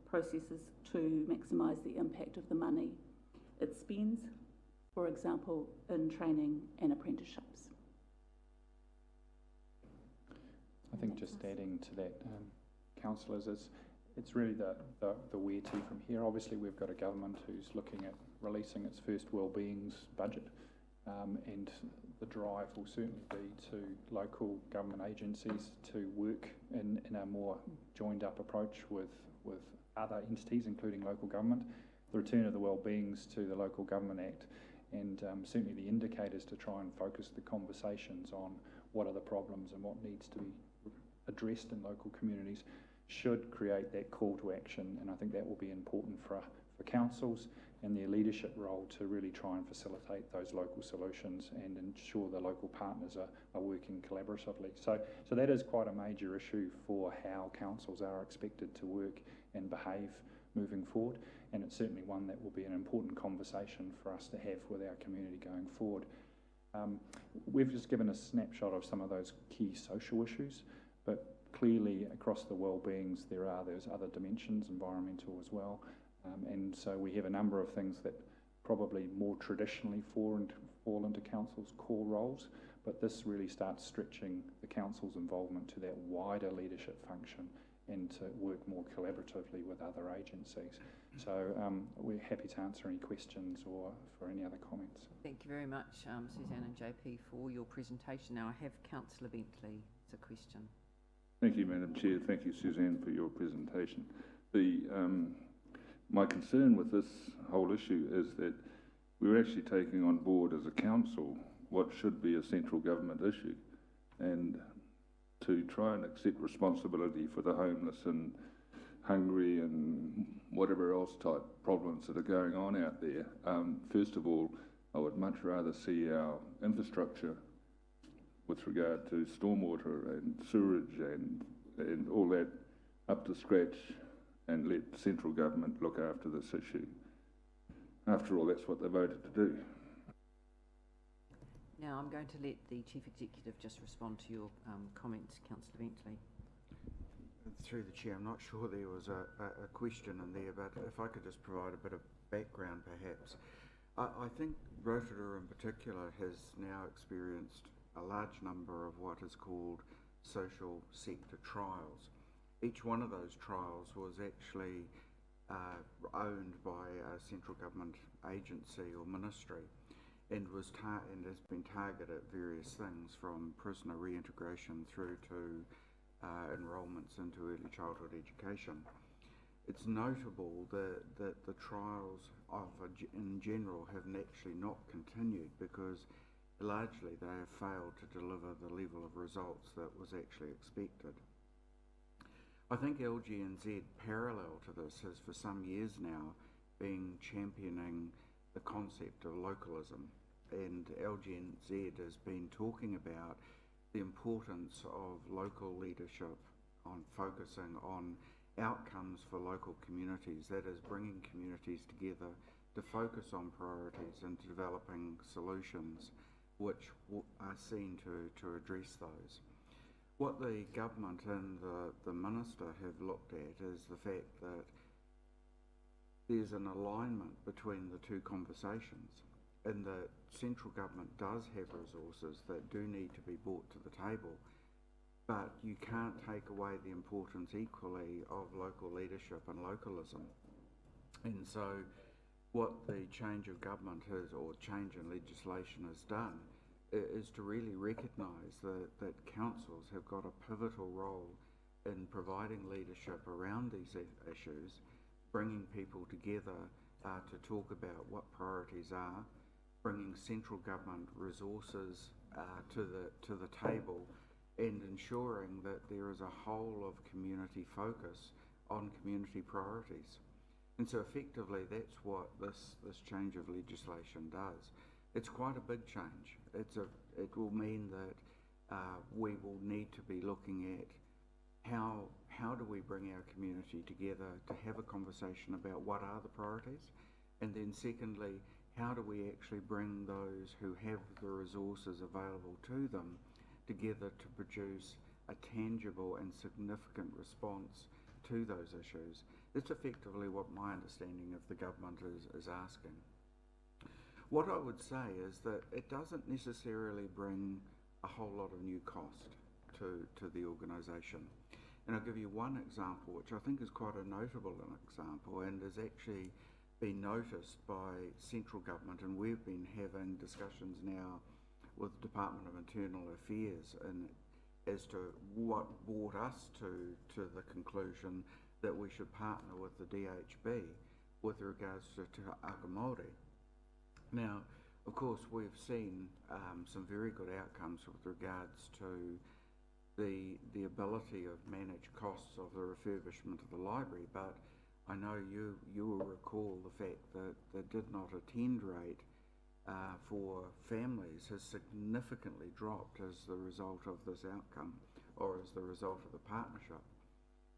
processes to maximise the impact of the money it spends, for example, in training and apprenticeships. I think just adding to that, councillors, it's really the where to from here. Obviously, we've got a government who's looking at releasing its first wellbeings budget, and the drive will certainly be to local government agencies to work in a more joined up approach with other entities, including local government. The return of the Wellbeings to the Local Government Act, and certainly the indicators to try and focus the conversations on what are the problems and what needs to be addressed in local communities should create that call to action, and I think that will be important for councils and their leadership role to really try and facilitate those local solutions and ensure the local partners are working collaboratively. So that is quite a major issue for how councils are expected to work and behave moving forward, and it's certainly one that will be an important conversation for us to have with our community going forward. We've just given a snapshot of some of those key social issues, but clearly across the wellbeings there's other dimensions, environmental as well, and so we have a number of things that probably more traditionally fall into council's core roles, but this really starts stretching the council's involvement to that wider leadership function and to work more collaboratively with other agencies. So we're happy to answer any questions or for any other comments. Thank you very much, Suzanne and JP, for your presentation. Now I have Councillor Bentley as a question. Thank you, Madam Chair. Thank you, Suzanne, for your presentation. My concern with this whole issue is that we're actually taking on board as a council what should be a central government issue, and to try and accept responsibility for the homeless and hungry and whatever else type problems that are going on out there. First of all, I would much rather see our infrastructure with regard to stormwater and sewerage and all that up to scratch, and let central government look after this issue. After all, that's what they voted to do. Now I'm going to let the Chief Executive just respond to your comments, Councillor Bentley. Through the Chair, I'm not sure there was a question in there, but if I could just provide a bit of background perhaps. I think Rotorua in particular has now experienced a large number of what is called social sector trials. Each one of those trials was actually owned by a central government agency or ministry, and has been targeted at various things from prisoner reintegration through to enrolments into early childhood education. It's notable that the trials in general have actually not continued because largely they have failed to deliver the level of results that was actually expected. I think LGNZ, parallel to this, has for some years now been championing the concept of localism, and LGNZ has been talking about the importance of local leadership on focusing on outcomes for local communities, that is bringing communities together to focus on priorities and developing solutions which are seen to address those. What the government and the minister have looked at is the fact that there's an alignment between the two conversations, and that central government does have resources that do need to be brought to the table, but you can't take away the importance equally of local leadership and localism. And so what the change of government has, or change in legislation has done, is to really recognise that councils have got a pivotal role in providing leadership around these issues, bringing people together to talk about what priorities are, bringing central government resources to the table, and ensuring that there is a whole of community focus on community priorities. And so effectively that's what this change of legislation does. It's quite a big change. It will mean that we will need to be looking at how do we bring our community together to have a conversation about what are the priorities, and then secondly, how do we actually bring those who have the resources available to them together to produce a tangible and significant response to those issues. That's effectively what my understanding of the government is asking. What I would say is that it doesn't necessarily bring a whole lot of new cost to the organisation. And I'll give you one example, which I think is quite a notable example and has actually been noticed by central government, and we've been having discussions now with the Department of Internal Affairs as to what brought us to the conclusion that we should partner with the DHB with regards to Aka Māori. Now, of course, we've seen some very good outcomes with regards to the ability of managed costs of the refurbishment of the library, but I know you will recall the fact that the did not attend rate for families has significantly dropped as the result of this outcome, or as the result of the partnership.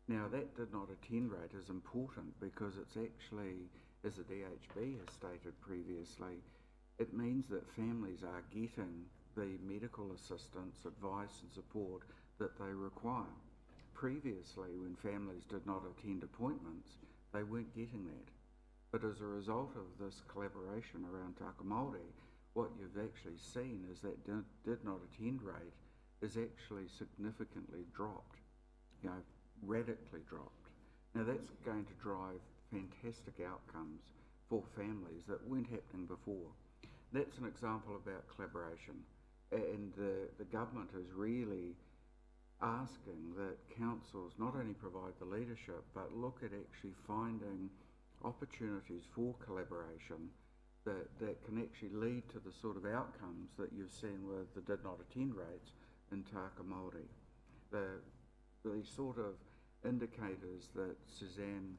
Now, that did not attend rate is important because it's actually, as the DHB has stated previously, it means that families are getting the medical assistance, advice and support that they require. Previously, when families did not attend appointments, they weren't getting that. But as a result of this collaboration around Aka Māori, what you've actually seen is that did not attend rate is actually significantly dropped, radically dropped. Now that's going to drive fantastic outcomes for families that weren't happening before. That's an example about collaboration, and the government is really asking that councils not only provide the leadership but look at actually finding opportunities for collaboration that can actually lead to the sort of outcomes that you've seen with the did not attend rates in Aka Māori. The sort of indicators that Suzanne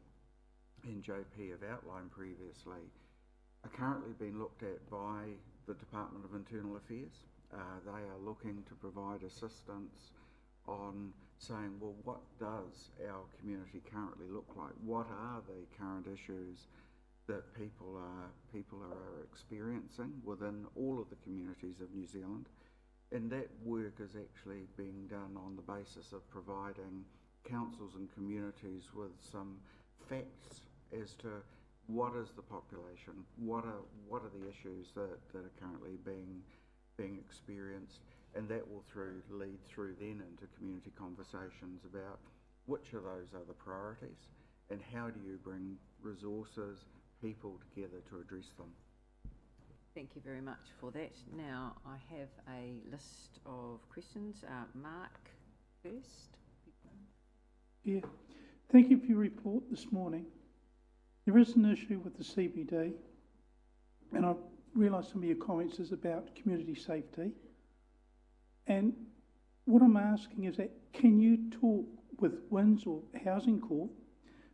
and JP have outlined previously are currently being looked at by the Department of Internal Affairs. They are looking to provide assistance on saying, well, what does our community currently look like? What are the current issues that people are experiencing within all of the communities of New Zealand? And that work is actually being done on the basis of providing councils and communities with some facts as to what is the population, what are the issues that are currently being experienced, and that will lead through then into community conversations about which of those are the priorities and how do you bring resources, people together to address them. Thank you very much for that. Now I have a list of questions. Mark first. Yeah, thank you for your report this morning. There is an issue with the CBD, and I realise some of your comments is about community safety. And what I'm asking is that, can you talk with WINZ or Housing Corp?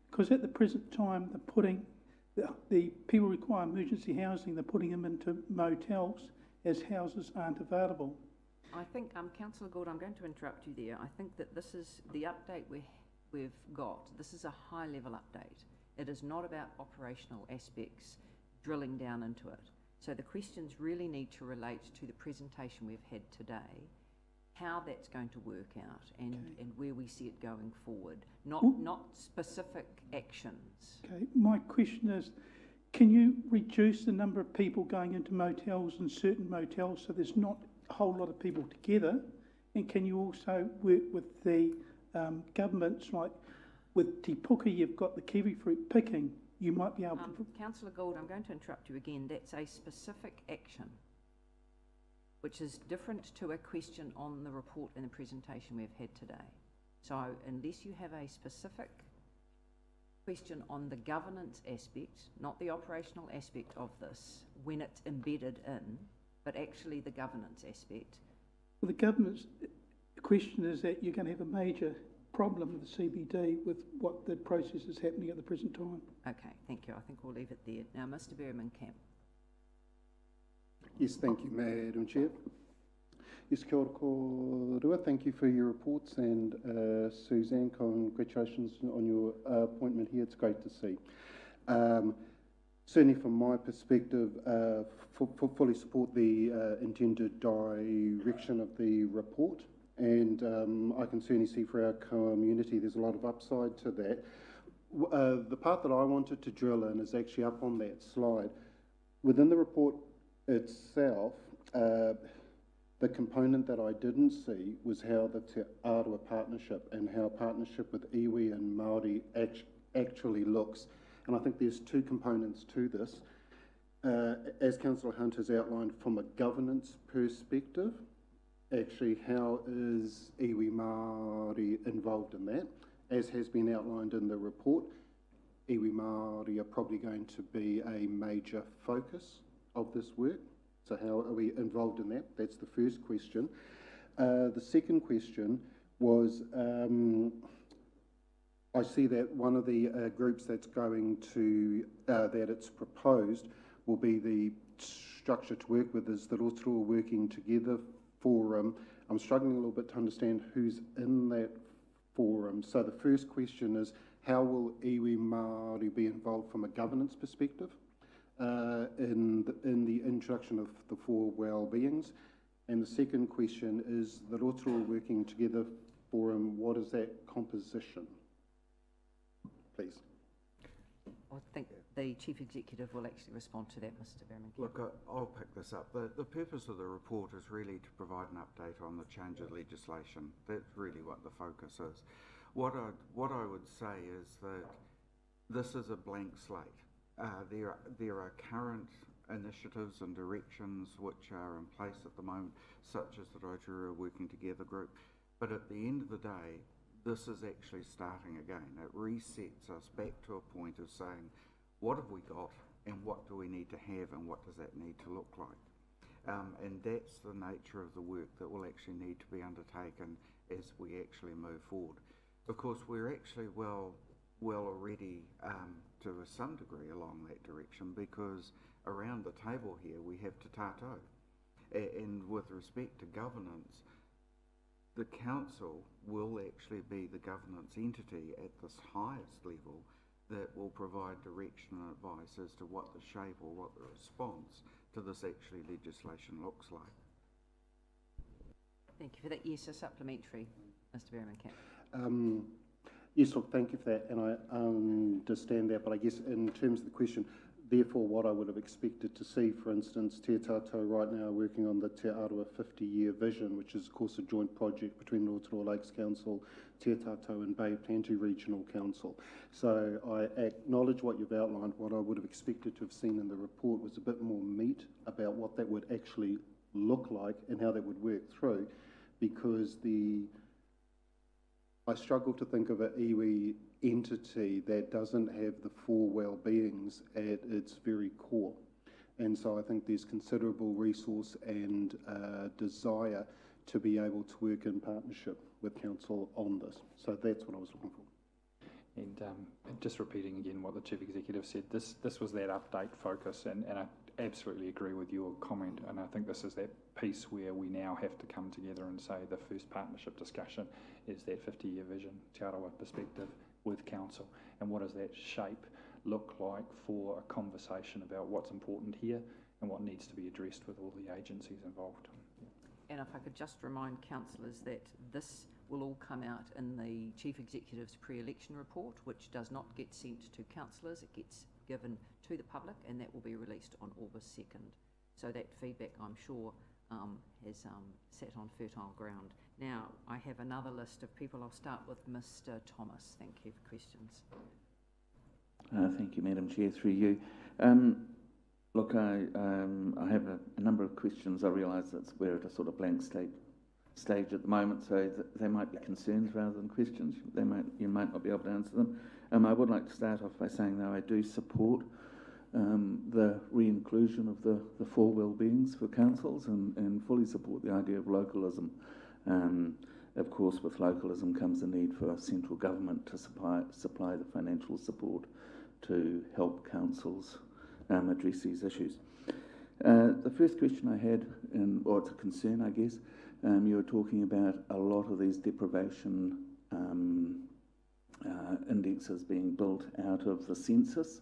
Because at the present time, they're putting, the people require emergency housing, they're putting them into motels as houses aren't available. I think, Councillor Gould, I'm going to interrupt you there. I think that this is the update we've got. This is a high-level update. It is not about operational aspects, drilling down into it. So the questions really need to relate to the presentation we've had today. how that's going to work out and, Okay. and where we see it going forward, Ooh. not specific actions. Okay, my question is, can you reduce the number of people going into motels and certain motels so there's not a whole lot of people together? And can you also work with the governments, like with Te Puka, you've got the kiwi fruit picking, you might be able to... Councillor Gould, I'm going to interrupt you again. That's a specific action, which is different to a question on the report and the presentation we've had today. So unless you have a specific question on the governance aspect, not the operational aspect of this, when it's embedded in, but actually the governance aspect. Well, the government's question is that you're going to have a major problem with the CBD with what the process is happening at the present time. Okay, thank you. I think we'll leave it there. Now, Mr. Berriman-Camp. Yes, thank you, Madam Chair. Yes, kia ora kōrua. Thank you for your reports, and Suzanne, congratulations on your appointment here. It's great to see. Certainly from my perspective, fully support the intended direction of the report, and I can certainly see for our community there's a lot of upside to that. The part that I wanted to drill in is actually up on that slide. Within the report itself, the component that I didn't see was how the Te Arawa partnership and how partnership with iwi and Māori actually looks. And I think there's two components to this. As Councillor Hunt has outlined, from a governance perspective, actually how is iwi Māori involved in that? As has been outlined in the report, iwi Māori are probably going to be a major focus of this work. So how are we involved in that? That's the first question. The second question was, I see that one of the groups that's going to, that it's proposed will be the structure to work with is the Rotorua Working Together Forum. I'm struggling a little bit to understand who's in that forum. So the first question is, how will iwi Māori be involved from a governance perspective? In the introduction of the four well-beings. And the second question is the Rotorua Working Together Forum, what is that composition? Please. I think the Chief Executive will actually respond to that, Mr. Berriman. Look, I'll pick this up. The purpose of the report is really to provide an update on the change of legislation. That's really what the focus is. What I would say is that this is a blank slate. There are current initiatives and directions which are in place at the moment, such as the Rotorua Working Together group. But at the end of the day, this is actually starting again. It resets us back to a point of saying, what have we got and what do we need to have and what does that need to look like? And that's the nature of the work that will actually need to be undertaken as we actually move forward. Of course, we're actually well already to some degree along that direction, because around the table here we have Te Tātou. And with respect to governance, the council will actually be the governance entity at this highest level that will provide direction and advice as to what the shape or what the response to this actually legislation looks like. Thank you for that. Yes, a supplementary, Mr. Berriman-Camp. Yes, look, thank you for that, and I understand that, but I guess in terms of the question, therefore what I would have expected to see, for instance, Te Tātou right now working on the Te Arawa 50-year vision, which is of course a joint project between Rotorua Lakes Council, Te Tātou and Bay of Plenty Regional Council. So I acknowledge what you've outlined. What I would have expected to have seen in the report was a bit more meat about what that would actually look like and how that would work through, because I struggle to think of an iwi entity that doesn't have the four well-beings at its very core. And so I think there's considerable resource and desire to be able to work in partnership with Council on this. So that's what I was looking for. And just repeating again what the Chief Executive said, this was that update focus, and I absolutely agree with your comment, and I think this is that piece where we now have to come together and say the first partnership discussion is that 50-year vision, Te Arawa perspective with Council, and what does that shape look like for a conversation about what's important here and what needs to be addressed with all the agencies involved. And if I could just remind councillors that this will all come out in the Chief Executive's pre-election report, which does not get sent to councillors, it gets given to the public, and that will be released on August 2nd. So that feedback, I'm sure, has sat on fertile ground. Now, I have another list of people. I'll start with Mr. Thomas. Thank you for questions. Thank you, Madam Chair, through you. Look, I have a number of questions. I realise that we're at a sort of blank stage at the moment, so they might be concerns rather than questions. You might not be able to answer them. I would like to start off by saying, though, I do support the re-inclusion of the four well-beings for councils and fully support the idea of localism. Of course, with localism comes the need for central government to supply the financial support to help councils address these issues. The first question I had, or it's a concern, I guess, you were talking about a lot of these deprivation indexes being built out of the census,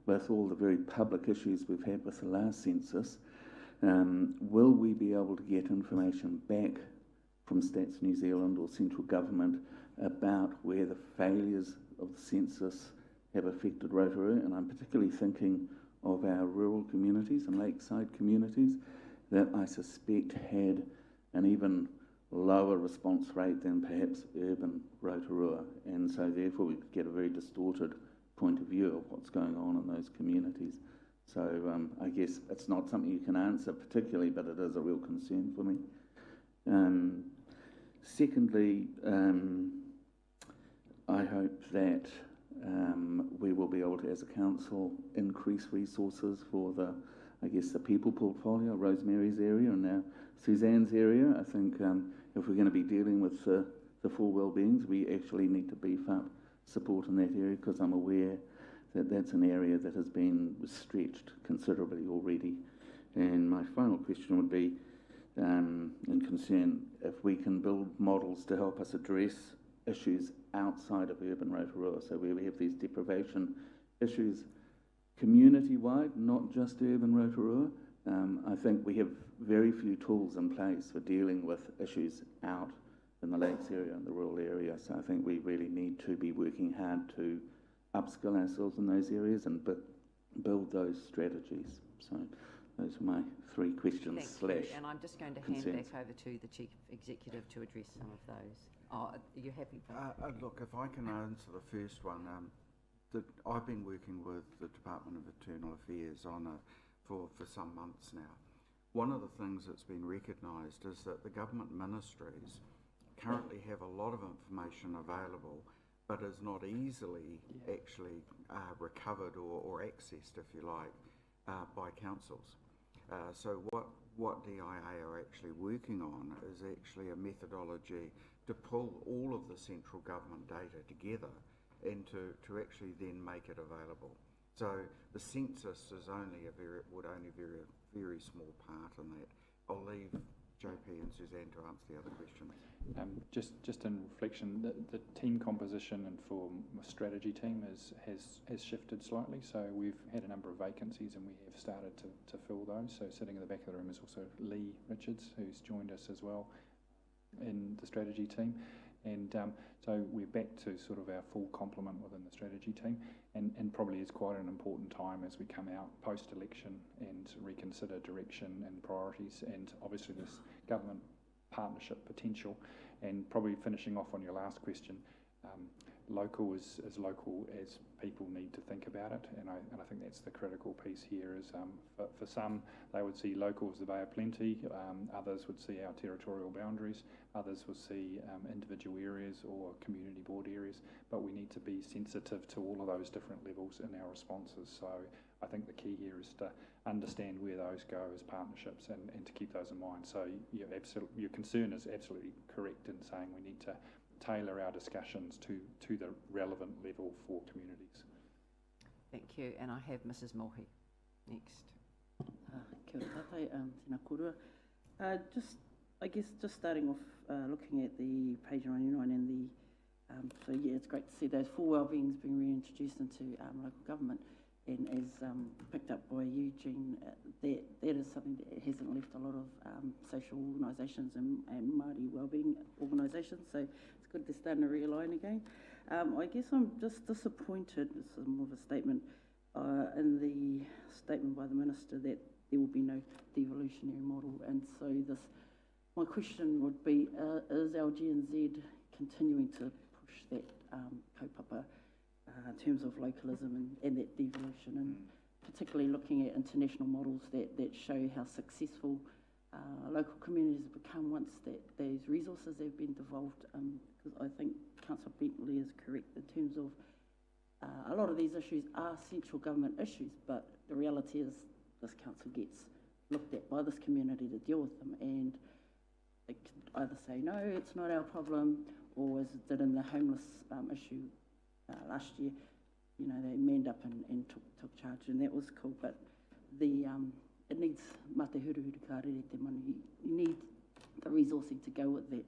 with all the very public issues we've had with the last census. Will we be able to get information back from Stats New Zealand or central government about where the failures of the census have affected Rotorua? And I'm particularly thinking of our rural communities and lakeside communities that I suspect had an even lower response rate than perhaps urban Rotorua, and so therefore we could get a very distorted point of view of what's going on in those communities. So I guess it's not something you can answer particularly, but it is a real concern for me. Secondly, I hope that we will be able to, as a council, increase resources for the people portfolio, Rosemary's area and now Suzanne's area. I think if we're going to be dealing with the four well-beings, we actually need to beef up support in that area, because I'm aware that that's an area that has been stretched considerably already. And my final question would be, in concern, if we can build models to help us address issues outside of urban Rotorua, so where we have these deprivation issues community-wide, not just urban Rotorua. I think we have very few tools in place for dealing with issues out in the lakes area and the rural area, so I think we really need to be working hard to upskill ourselves in those areas and build those strategies. So those are my three questions. Thank you. And I'm just going to hand back over to the Chief Executive to address some of those. Oh, are you happy? Look, if I can answer the first one, I've been working with the Department of Internal Affairs for some months now. One of the things that's been recognised is that the government ministries currently have a lot of information available, but is not easily actually recovered or accessed, if you like, by councils. So what DIA are actually working on is actually a methodology to pull all of the central government data together and to actually then make it available. So the census is would only be a very small part in that. I'll leave JP and Suzanne to answer the other questions. Just in reflection, the team composition and for the strategy team has shifted slightly. So we've had a number of vacancies and we have started to fill those. So sitting in the back of the room is also Lee Richards, who's joined us as well in the strategy team. And so we're back to sort of our full complement within the strategy team, and probably is quite an important time as we come out post-election and reconsider direction and priorities, and obviously this government partnership potential. And probably finishing off on your last question, local is as local as people need to think about it, and I think that's the critical piece here. Is for some, they would see local as the Bay of Plenty, others would see our territorial boundaries, others would see individual areas or community board areas, but we need to be sensitive to all of those different levels in our responses. So I think the key here is to understand where those go as partnerships and to keep those in mind. So your concern is absolutely correct in saying we need to tailor our discussions to the relevant level for communities. Thank you. And I have Mrs. Mohi next. Kia ora tātai, tēnā korua. Just starting off, looking at the page 99 and the, so yeah, it's great to see those four wellbeings being reintroduced into local government. And as picked up by Eugene, that is something that hasn't left a lot of social organisations and Māori wellbeing organisations, so it's good to start to realign again. I guess I'm just disappointed, this is more of a statement, in the statement by the Minister that there will be no devolutionary model, and so my question would be, is LG&Z continuing to push that kaupapa in terms of localism and that devolution, and particularly looking at international models that show how successful local communities have become once those resources have been devolved, because I think Councillor Bentley is correct in terms of a lot of these issues are central government issues, but the reality is this council gets looked at by this community to deal with them, and they could either say, no, it's not our problem, or as it did in the homeless issue last year, you know, they manned up and took charge, and that was cool, but it needs mate huru ka rere te manu. You need the resourcing to go with that,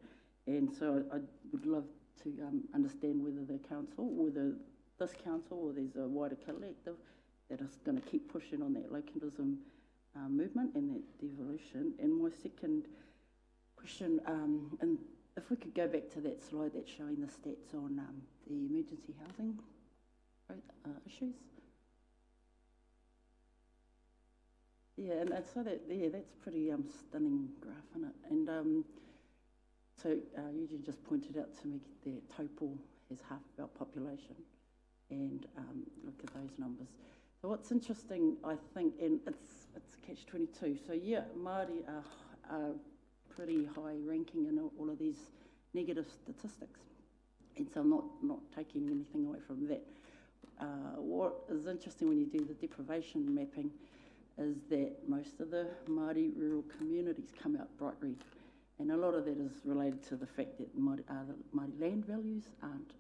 and so I would love to understand whether the council, whether this council, or there's a wider collective that is going to keep pushing on that localism movement and that devolution. And my second question, and if we could go back to that slide that's showing the stats on the emergency housing issues. Yeah, and so that's pretty stunning graph, isn't it? And so Eugene just pointed out to me that Taupo has half of our population, and look at those numbers. So what's interesting, I think, and it's catch-22. So yeah, Māori are pretty high ranking in all of these negative statistics, and so I'm not taking anything away from that. What is interesting when you do the deprivation mapping is that most of the Māori rural communities come out bright red, and a lot of that is related to the fact that Māori land values aren't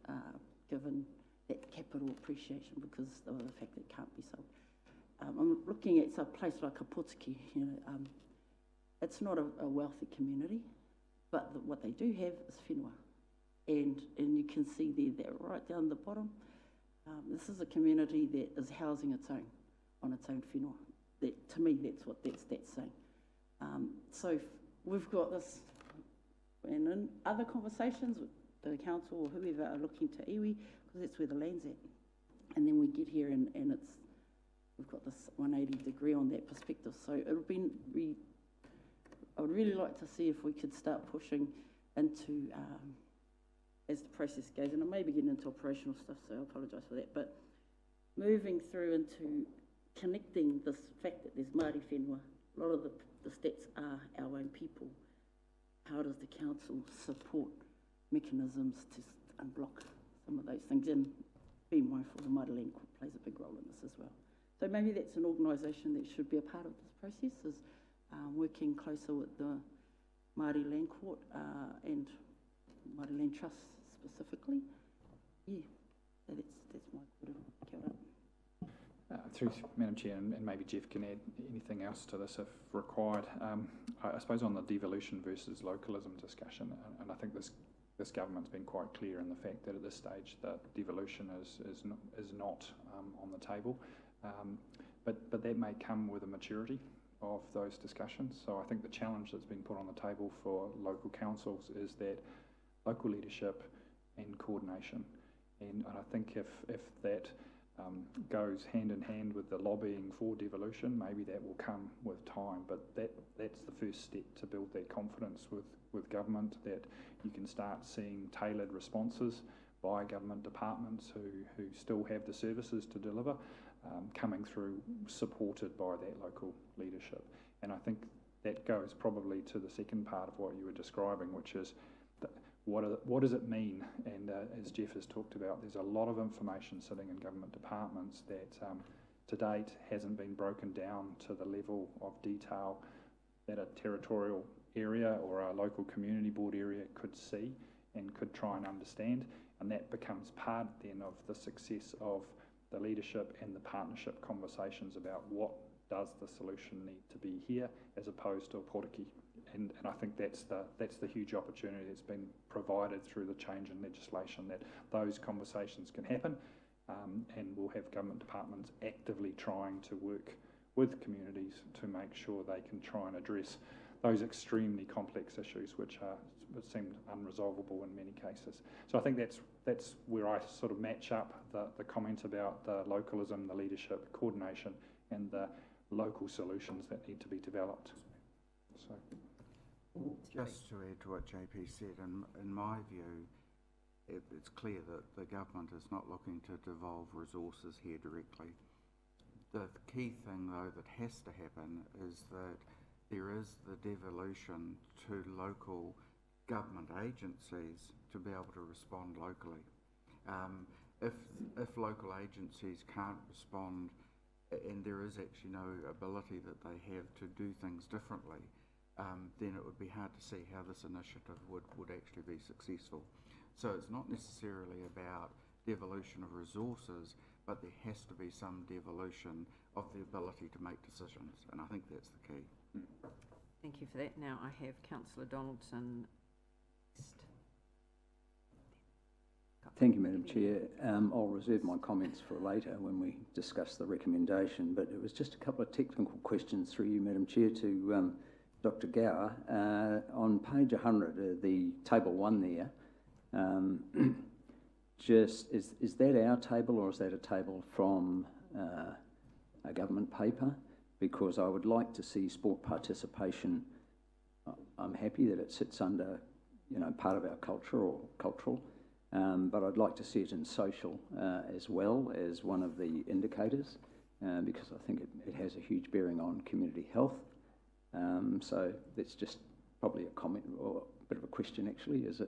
given that capital appreciation because of the fact that it can't be sold. I'm looking at a place like Kapotiki, you know, it's not a wealthy community, but what they do have is whenua. And you can see there that right down the bottom, this is a community that is housing its own, on its own whenua. That, to me, that's what that stat's saying. So we've got this, and in other conversations with the council or whoever are looking to iwi, because that's where the land's at. And then we get here and we've got this 180 degree on that perspective. So it'll be, I would really like to see if we could start pushing into, as the process goes, and I may be getting into operational stuff, so I apologise for that, but moving through into connecting this fact that there's Māori whenua, a lot of the stats are our own people. How does the council support mechanisms to unblock some of those things, and being mindful the Māori Land Court plays a big role in this as well. So maybe that's an organisation that should be a part of this process, is working closer with the Māori Land Court and Māori Land Trust specifically. Yeah, so that's my kia ora. Through Madam Chair, and maybe Jeff can add anything else to this if required. I suppose on the devolution versus localism discussion, and I think this government's been quite clear in the fact that at this stage that devolution is not on the table, but that may come with a maturity of those discussions. So I think the challenge that's been put on the table for local councils is that local leadership and coordination, and I think if that goes hand in hand with the lobbying for devolution, maybe that will come with time, but that's the first step to build that confidence with government, that you can start seeing tailored responses by government departments who still have the services to deliver, coming through supported by that local leadership. And I think that goes probably to the second part of what you were describing, which is what does it mean? And as Jeff has talked about, there's a lot of information sitting in government departments that to date hasn't been broken down to the level of detail that a territorial area or a local community board area could see and could try and understand. And that becomes part then of the success of the leadership and the partnership conversations about what does the solution need to be here as opposed to a portiki. And I think that's the huge opportunity that's been provided through the change in legislation, that those conversations can happen and we'll have government departments actively trying to work with communities to make sure they can try and address those extremely complex issues which seem unresolvable in many cases. So I think that's where I sort of match up the comment about the localism, the leadership, coordination, and the local solutions that need to be developed. So, just to add to what JP said, in my view, it's clear that the government is not looking to devolve resources here directly. The key thing, though, that has to happen is that there is the devolution to local government agencies to be able to respond locally. If local agencies can't respond, and there is actually no ability that they have to do things differently, then it would be hard to see how this initiative would actually be successful. So it's not necessarily about devolution of resources, but there has to be some devolution of the ability to make decisions, and I think that's the key. Thank you for that. Now I have Councillor Donaldson next. Thank you, Madam Chair. I'll reserve my comments for later when we discuss the recommendation, but it was just a couple of technical questions through you, Madam Chair, to Dr. Gower. On page 100, the table 1 there, is that our table or is that a table from a government paper? Because I would like to see sport participation. I'm happy that it sits under, part of our culture or cultural, but I'd like to see it in social as well as one of the indicators, because I think it has a huge bearing on community health. So that's just probably a comment or a bit of a question actually. Is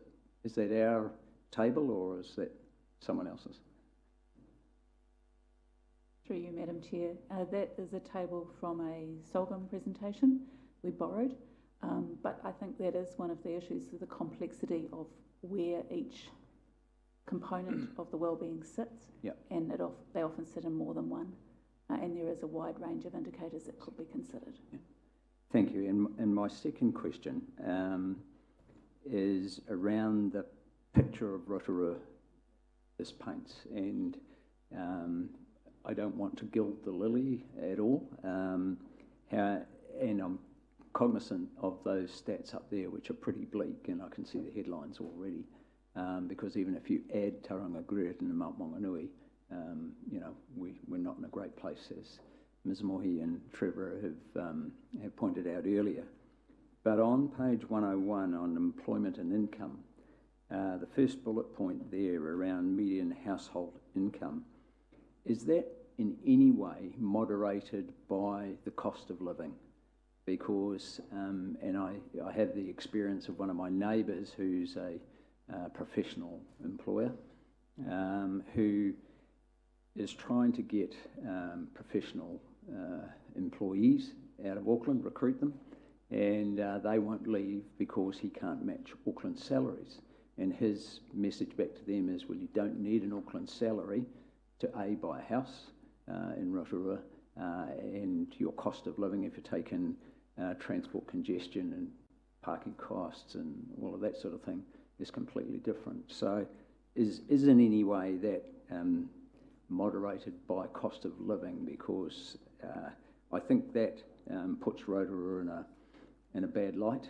that our table or is that someone else's? Through you, Madam Chair. That is a table from a Solgum presentation we borrowed, but I think that is one of the issues, the complexity of where each component of the wellbeing sits, yep. And they often sit in more than one, and there is a wide range of indicators that could be considered. Yeah. Thank you. And my second question is around the picture of Rotorua this paints, and I don't want to gild the lily at all, and I'm cognizant of those stats up there which are pretty bleak, and I can see the headlines already, because even if you add Tauranga Grid and Mount Maunganui, we're not in a great place, as Ms Mohi and Trevor have pointed out earlier. But on page 101 on employment and income, the first bullet point there around median household income, is that in any way moderated by the cost of living? Because, and I have the experience of one of my neighbours who's a professional employer who is trying to get professional employees out of Auckland, recruit them, and they won't leave because he can't match Auckland salaries. And his message back to them is, well, you don't need an Auckland salary to A, buy a house in Rotorua, and your cost of living, if you take in transport congestion and parking costs and all of that sort of thing, is completely different. So is in any way that moderated by cost of living? Because I think that puts Rotorua in a bad light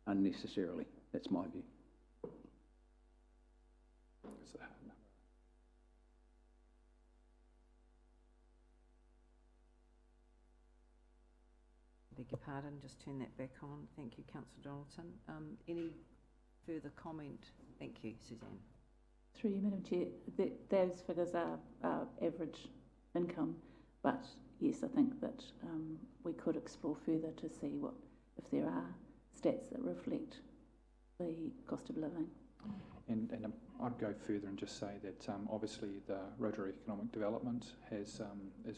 unnecessarily. That's my view. Beg your pardon, just turn that back on. Thank you, Councillor Donaldson. Any further comment? Thank you, Suzanne. Through you, Madam Chair, those figures are average income, but yes, I think that we could explore further to see if there are stats that reflect the cost of living. And I'd go further and just say that obviously the Rotorua Economic Development is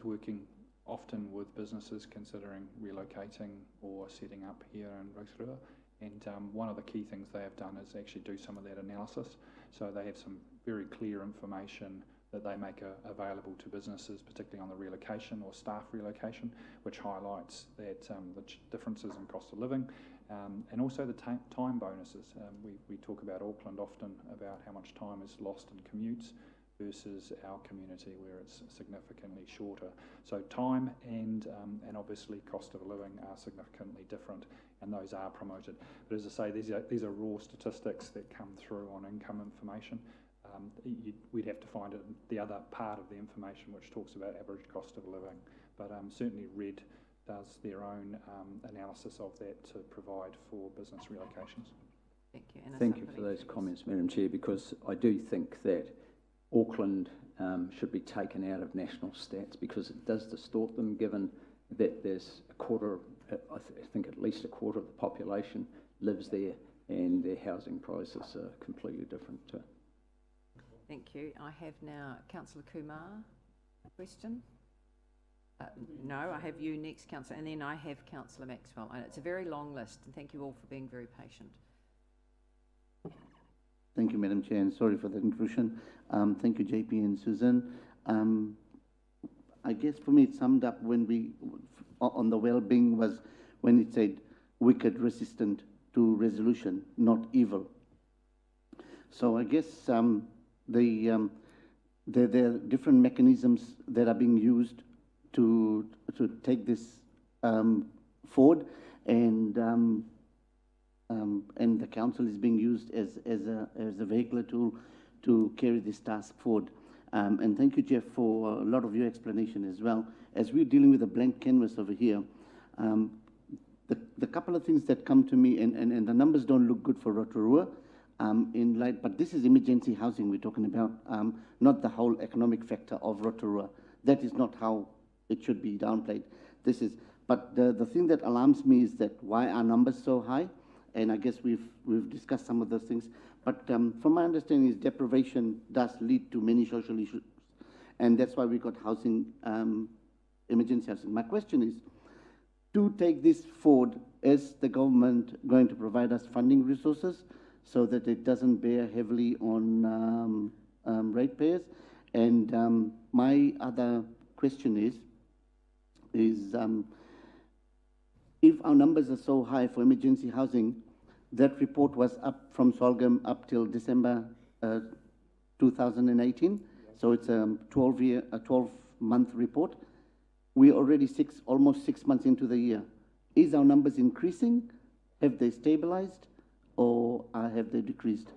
working often with businesses considering relocating or setting up here in Rotorua. And one of the key things they have done is actually do some of that analysis. So they have some very clear information that they make available to businesses, particularly on the relocation or staff relocation, which highlights that the differences in cost of living, and also the time bonuses. We talk about Auckland often, about how much time is lost in commutes. versus our community where it's significantly shorter. So time and obviously cost of living are significantly different, and those are promoted. But as I say, these are raw statistics that come through on income information. We'd have to find it in the other part of the information which talks about average cost of living. But certainly RED does their own analysis of that to provide for business relocations. Thank you. And Thank you for those comments, Madam Chair, because I do think that Auckland should be taken out of national stats because it does distort them, given that there's a quarter, I think at least a quarter of the population lives there, and their housing prices are completely different too. Thank you. I have now Councillor Kumar, a question. No, I have you next, Councillor, and then I have Councillor Maxwell. And it's a very long list, and thank you all for being very patient. Thank you, Madam Chair, and sorry for the intrusion. Thank you, JP and Susan. I guess for me it summed up when we, on the well-being, was when it said wicked resistant to resolution, not evil. So I guess there are different mechanisms that are being used to take this forward, and the council is being used as a vehicular tool to carry this task forward. And thank you, Jeff, for a lot of your explanation as well. As we're dealing with a blank canvas over here, the couple of things that come to me, and the numbers don't look good for Rotorua, in light, but this is emergency housing we're talking about, not the whole economic factor of Rotorua. That is not how it should be downplayed. This is, but the thing that alarms me is that why are numbers so high? And I guess we've discussed some of those things. But from my understanding, is deprivation does lead to many social issues, and that's why we got housing, emergency housing. My question is, to take this forward, is the government going to provide us funding resources so that it doesn't bear heavily on ratepayers? And my other question is if our numbers are so high for emergency housing, that report was up from Solgam up till December 2018. So it's a 12-month report. We're already almost 6 months into the year. Is our numbers increasing? Have they stabilized, or have they decreased?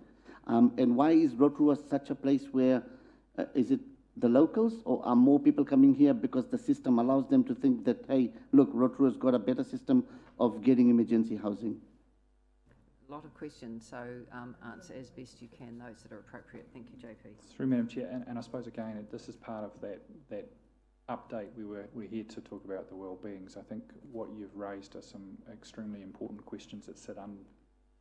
And why is Rotorua such a place where, is it the locals, or are more people coming here because the system allows them to think that, hey, look, Rotorua's got a better system of getting emergency housing? A lot of questions, so answer as best you can those that are appropriate. Thank you, JP. Through Madam Chair, and I suppose again, this is part of that update. We're here to talk about the well-beings. I think what you've raised are some extremely important questions that sit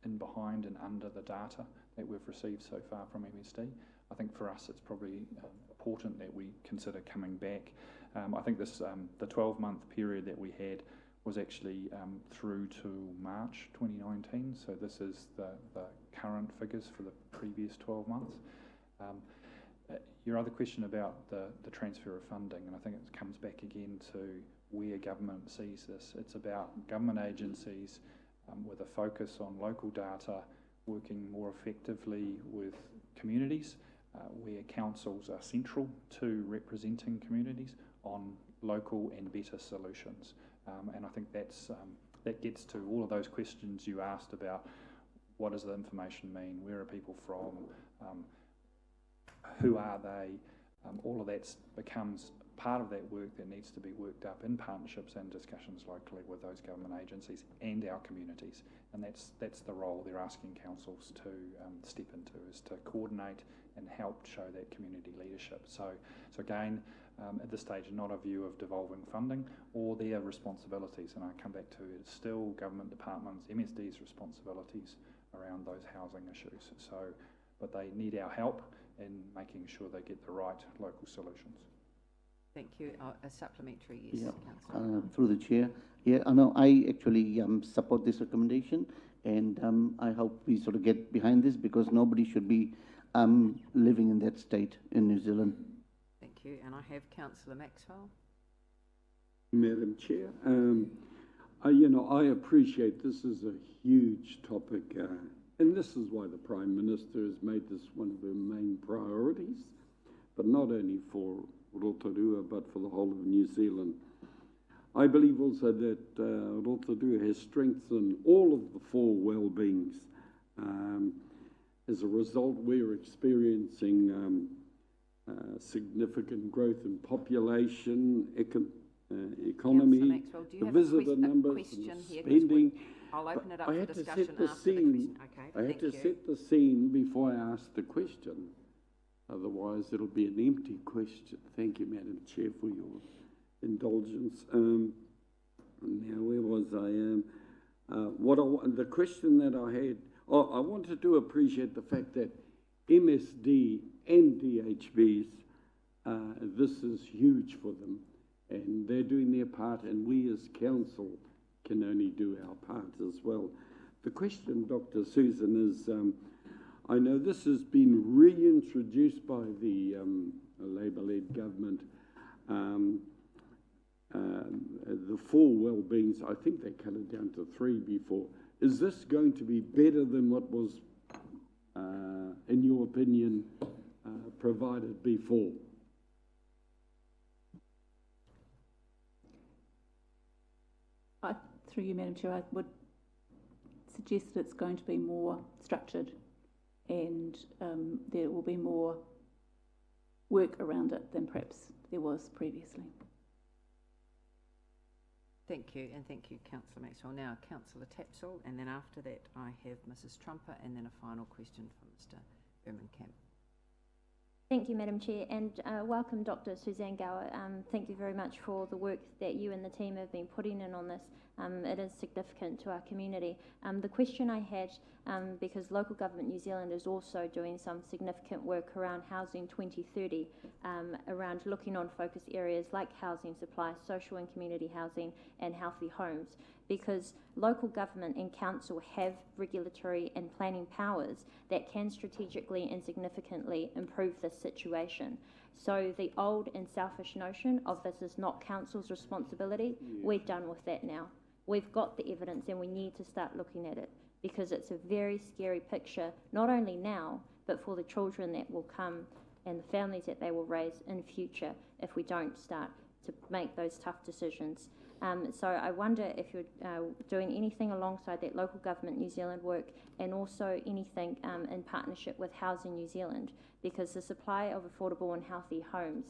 in behind and under the data that we've received so far from MSD. I think for us it's probably important that we consider coming back. I think this the 12-month period that we had was actually through to March 2019, so this is the current figures for the previous 12 months. Your other question about the transfer of funding, and I think it comes back again to where government sees this. It's about government agencies with a focus on local data, working more effectively with communities, where councils are central to representing communities on local and better solutions. And I think that gets to all of those questions you asked about what does the information mean, where are people from, who are they, all of that becomes part of that work that needs to be worked up in partnerships and discussions locally with those government agencies and our communities. And that's the role they're asking councils to step into, is to coordinate and help show that community leadership. So again, at this stage, not a view of devolving funding or their responsibilities, and I come back to it's still government departments, MSD's responsibilities around those housing issues. So, but they need our help in making sure they get the right local solutions. Thank you. A supplementary, yes, yeah. Through the chair. Yeah, I know I actually support this recommendation, and I hope we sort of get behind this, because nobody should be living in that state in New Zealand. Thank you. And I have Councillor Maxwell. Madam Chair, I appreciate this is a huge topic, and this is why the Prime Minister has made this one of her main priorities. but not only for Rotorua, but for the whole of New Zealand. I believe also that Rotorua has strengthened all of the four well-beings. As a result, we're experiencing significant growth in population, economy, Maxwell, do you the have visitor a numbers, question and here? 'Cause spending. I'll open it up I for had to discussion set the after the scene. question. Okay, I had thank to you. set the scene before I ask the question. Otherwise, it'll be an empty question. Thank you, Madam Chair, for your indulgence. Now, where was I? The question that I had, I wanted to appreciate the fact that MSD and DHBs, this is huge for them, and they're doing their part, and we as council can only do our part as well. The question, Dr. Susan, is I know this has been reintroduced by the Labour-led government, the four well-beings. I think they cut it down to 3 before. Is this going to be better than what was, in your opinion, provided before? Through you, Madam Chair, I would suggest that it's going to be more structured and there will be more work around it than perhaps there was previously. Thank you, and thank you, Councillor Maxwell. Now, Councillor Tapsell, and then after that I have Mrs Trumper, and then a final question from Mr Birmingham. Thank you, Madam Chair, and welcome Dr. Suzanne Gower. Thank you very much for the work that you and the team have been putting in on this. It is significant to our community. The question I had, because Local Government New Zealand is also doing some significant work around Housing 2030, around looking on focus areas like housing supply, social and community housing, and healthy homes, because local government and council have regulatory and planning powers that can strategically and significantly improve this situation. So the old and selfish notion of this is not council's responsibility, we're done with that now. We've got the evidence and we need to start looking at it, because it's a very scary picture, not only now, but for the children that will come and the families that they will raise in future if we don't start to make those tough decisions. So I wonder if you're doing anything alongside that Local Government New Zealand work, and also anything in partnership with Housing New Zealand, because the supply of affordable and healthy homes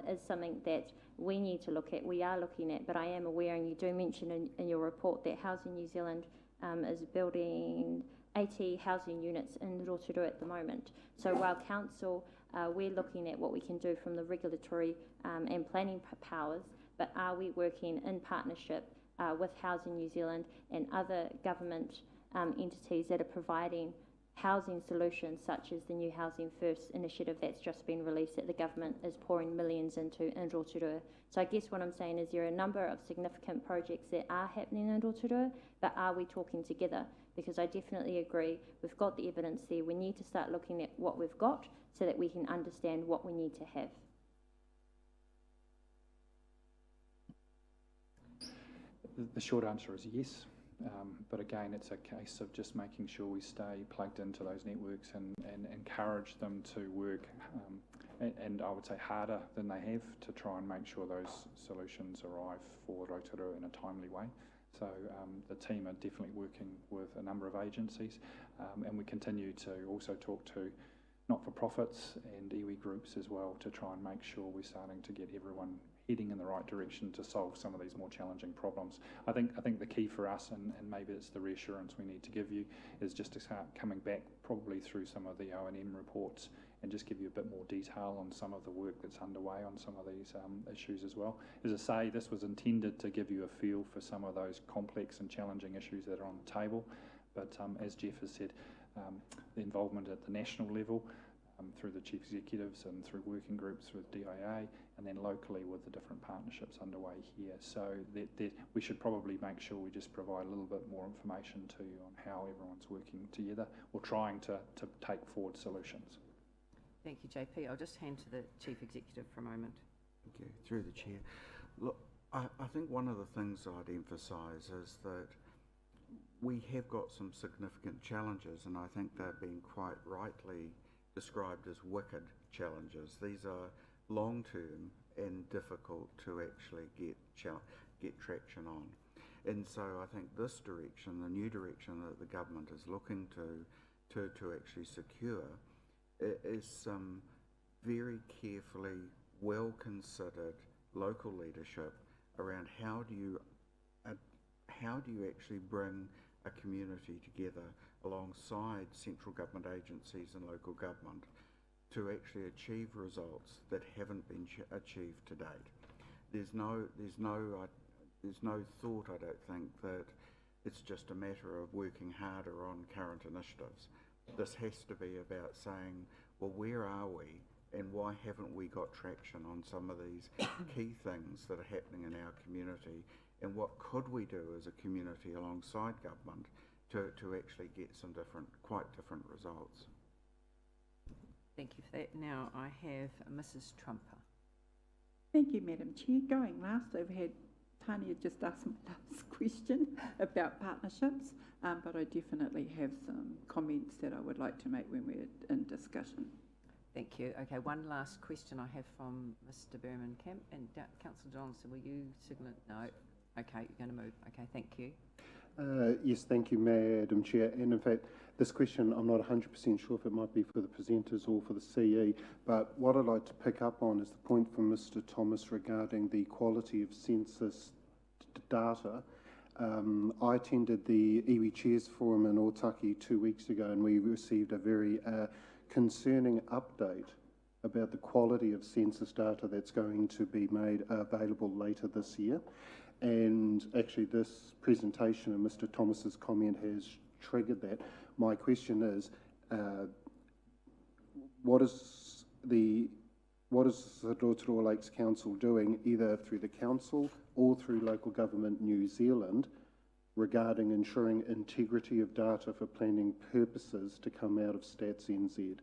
is something that we need to look at, we are looking at, but I am aware, and you do mention in your report, that Housing New Zealand is building 80 housing units in Rotorua at the moment. So while council, we're looking at what we can do from the regulatory and planning powers, but are we working in partnership with Housing New Zealand and other government entities that are providing housing solutions, such as the new Housing First initiative that's just been released that the government is pouring millions into in Rotorua. So I guess what I'm saying is there are a number of significant projects that are happening in Rotorua, but are we talking together? Because I definitely agree, we've got the evidence there, we need to start looking at what we've got so that we can understand what we need to have. The short answer is yes, but again, it's a case of just making sure we stay plugged into those networks and encourage them to work, and I would say harder than they have, to try and make sure those solutions arrive for Rotorua in a timely way. So the team are definitely working with a number of agencies, and we continue to also talk to not-for-profits and iwi groups as well, to try and make sure we're starting to get everyone heading in the right direction to solve some of these more challenging problems. I think the key for us, and maybe it's the reassurance we need to give you, is just to start coming back probably through some of the O&M reports and just give you a bit more detail on some of the work that's underway on some of these issues as well. As I say, this was intended to give you a feel for some of those complex and challenging issues that are on the table, but as Jeff has said, the involvement at the national level, through the chief executives and through working groups with DIA, and then locally with the different partnerships underway here. So that we should probably make sure we just provide a little bit more information to you on how everyone's working together or trying to take forward solutions. Thank you, JP. I'll just hand to the Chief Executive for a moment. Thank you. Through the Chair. Look, I think one of the things I'd emphasise is that we have got some significant challenges, and I think they're being quite rightly described as wicked challenges. These are long-term and difficult to actually get traction on. And so I think this direction, the new direction that the government is looking to actually secure, is some very carefully, well-considered local leadership around how do you actually bring a community together alongside central government agencies and local government to actually achieve results that haven't been achieved to date. There's no thought, I don't think, that it's just a matter of working harder on current initiatives. This has to be about saying, well, where are we and why haven't we got traction on some of these key things that are happening in our community, and what could we do as a community alongside government to actually get some quite different results. Thank you for that. Now I have Mrs. Trumper. Thank you, Madam Chair. Going last, I've had Tania just asked my last question about partnerships, but I definitely have some comments that I would like to make when we're in discussion. Thank you. Okay, one last question I have from Mr. Berman-Camp. And Councillor Donaldson, will you signal it? No. Okay, you're going to move. Okay, thank you. Yes, thank you, Madam Chair. And in fact, this question, I'm not 100% sure if it might be for the presenters or for the CE, but what I'd like to pick up on is the point from Mr. Thomas regarding the quality of census data. I attended the iwi Chairs Forum in Otaki 2 weeks ago, and we received a very concerning update about the quality of census data that's going to be made available later this year. And actually this presentation and Mr. Thomas's comment has triggered that. My question is, what is the Rotorua Lakes Council doing, either through the council or through local government New Zealand, regarding ensuring integrity of data for planning purposes to come out of Stats NZ?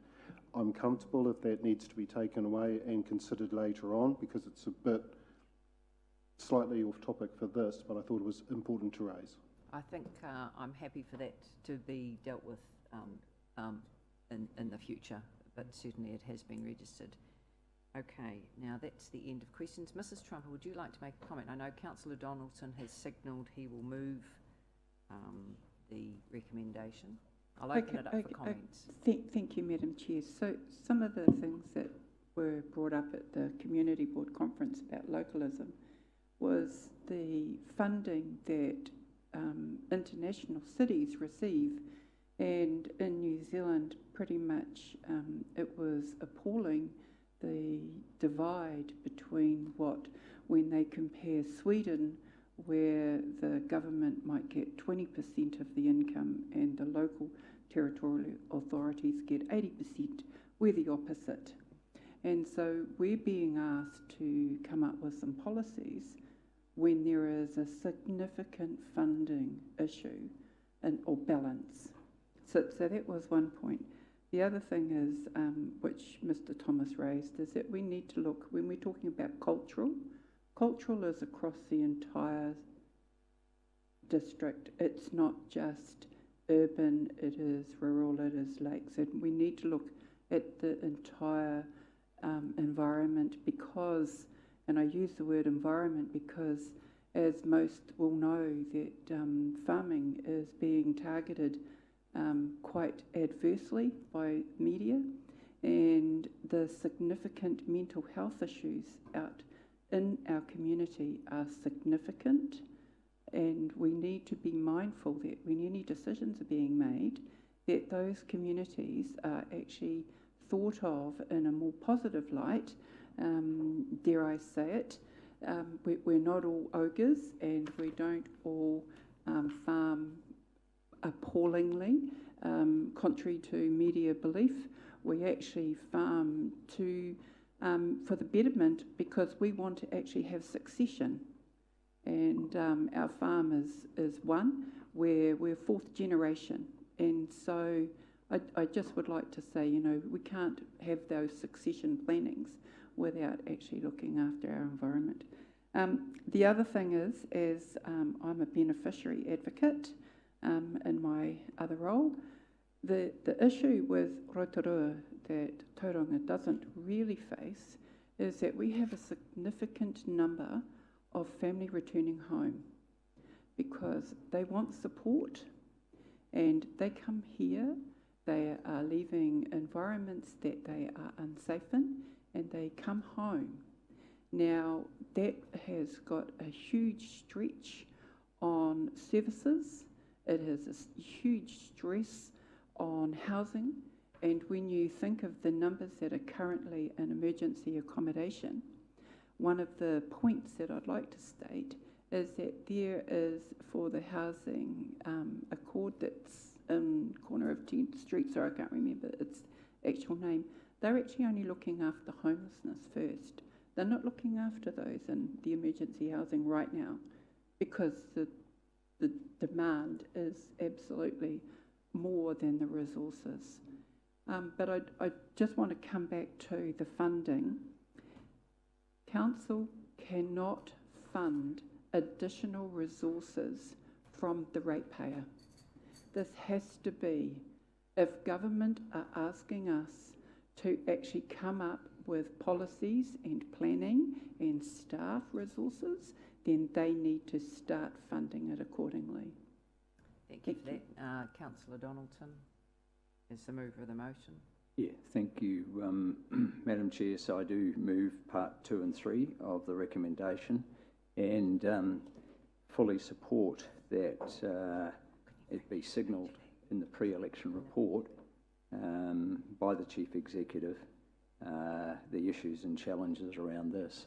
I'm comfortable if that needs to be taken away and considered later on, because it's a bit slightly off topic for this, but I thought it was important to raise. I think I'm happy for that to be dealt with in the future, but certainly it has been registered. Okay, now that's the end of questions. Mrs. Trumper, would you like to make a comment? I know Councillor Donaldson has signalled he will move the recommendation. I'll open it up for comments. Thank you, Madam Chair. So some of the things that were brought up at the Community Board Conference about localism was the funding that international cities receive, and in New Zealand pretty much it was appalling, the divide between when they compare Sweden, where the government might get 20% of the income and the local territorial authorities get 80%, we're the opposite. And so we're being asked to come up with some policies when there is a significant funding issue or balance. So that was one point. The other thing is, which Mr. Thomas raised, is that we need to look, when we're talking about cultural is across the entire district. It's not just urban, it is rural, it is lakes. And we need to look at the entire environment, because, and I use the word environment because, as most will know, that farming is being targeted quite adversely by media, and the significant mental health issues out in our community are significant, and we need to be mindful that when any decisions are being made, that those communities are actually thought of in a more positive light. Dare I say it, we're not all ogres, and we don't all farm appallingly, contrary to media belief. We actually farm for the betterment, because we want to actually have succession. And our farm is one where we're fourth generation. And so I just would like to say, we can't have those succession plannings without actually looking after our environment. The other thing is I'm a beneficiary advocate in my other role, The issue with Rotorua that Tauranga doesn't really face is that we have a significant number of family returning home because they want support and they come here, they are leaving environments that they are unsafe in, and they come home. Now, that has got a huge stretch on services, it has a huge stress on housing, and when you think of the numbers that are currently in emergency accommodation, one of the points that I'd like to state is that there is, for the housing accord that's in corner of 10th Street, sorry I can't remember its actual name, they're actually only looking after homelessness first. They're not looking after those in the emergency housing right now because the demand is absolutely more than the resources. But I just want to come back to the funding. Council cannot fund additional resources from the ratepayer. This has to be, if government are asking us to actually come up with policies and planning and staff resources, then they need to start funding it accordingly. Thank you for that. Councillor Donaldson is the mover of the motion. Yeah, thank you, Madam Chair. So I do move part 2 and 3 of the recommendation and fully support that it be signalled in the pre-election report by the Chief Executive the issues and challenges around this.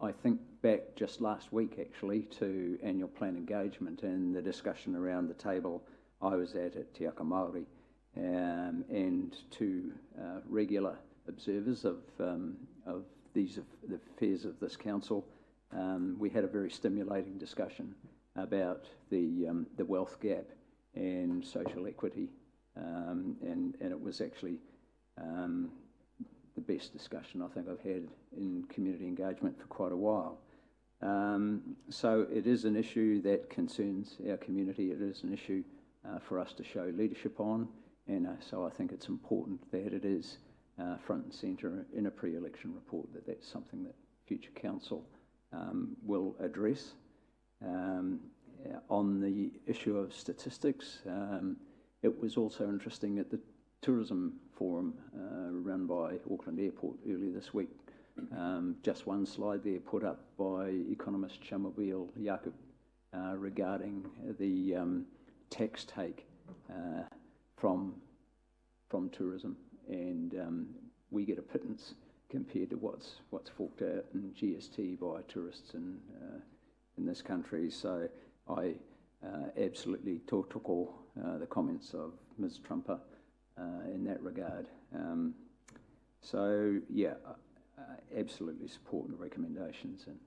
I think back just last week actually to annual plan engagement and the discussion around the table I was at Te Aka Māori, and to regular observers of the affairs of this council. We had a very stimulating discussion about the wealth gap and social equity, and it was actually the best discussion I think I've had in community engagement for quite a while. So it is an issue that concerns our community. It is an issue for us to show leadership on, and so I think it's important that it is front and centre in a pre-election report, that's something that future council will address. On the issue of statistics, it was also interesting at the tourism forum run by Auckland Airport earlier this week. Just one slide there put up by economist Shamobeel Yaqub regarding the tax take from tourism, and we get a pittance compared to what's forked out in GST by tourists in this country. So I absolutely took all the comments of Ms. Trumper in that regard. So yeah, absolutely support the recommendations. And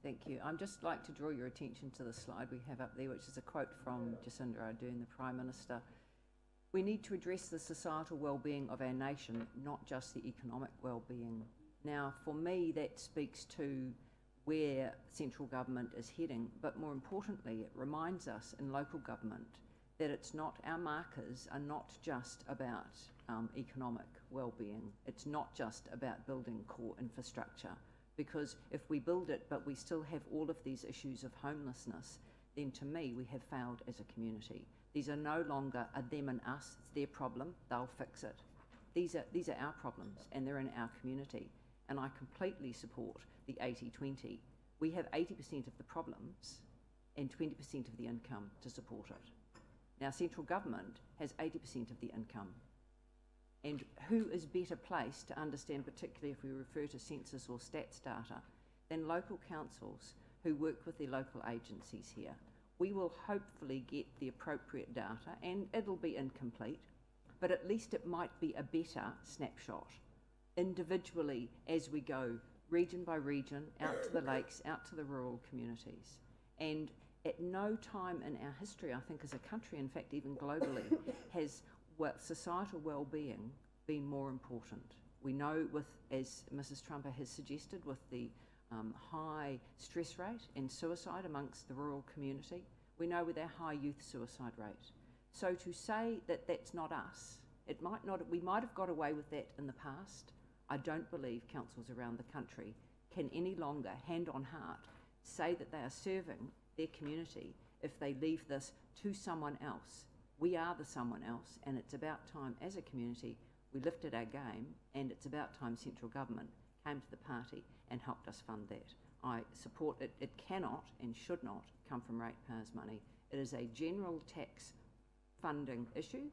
Thank you. I'd just like to draw your attention to the slide we have up there, which is a quote from Jacinda Ardern, the Prime Minister. We need to address the societal well-being of our nation, not just the economic well-being. Now, for me, that speaks to where central government is heading, but more importantly, it reminds us in local government that it's not, our markers are not just about economic well-being. It's not just about building core infrastructure, because if we build it but we still have all of these issues of homelessness, then to me we have failed as a community. These are no longer a them and us, it's their problem, they'll fix it. These are our problems and they're in our community, and I completely support the 80-20. We have 80% of the problems and 20% of the income to support it. Now, central government has 80% of the income. And who is better placed to understand, particularly if we refer to census or stats data, than local councils who work with their local agencies here? We will hopefully get the appropriate data, and it'll be incomplete, but at least it might be a better snapshot individually as we go region by region, out to the lakes, out to the rural communities. And at no time in our history, I think as a country, in fact even globally, has societal well-being been more important. We know with, as Mrs. Trumper has suggested, with the high stress rate and suicide amongst the rural community, we know with our high youth suicide rate, So to say that that's not us, it might not, we might have got away with that in the past. I don't believe councils around the country can any longer, hand on heart, say that they are serving their community if they leave this to someone else. We are the someone else, and it's about time as a community we lifted our game, and it's about time central government came to the party and helped us fund that. I support it. It cannot and should not come from ratepayers' money. It is a general tax funding issue,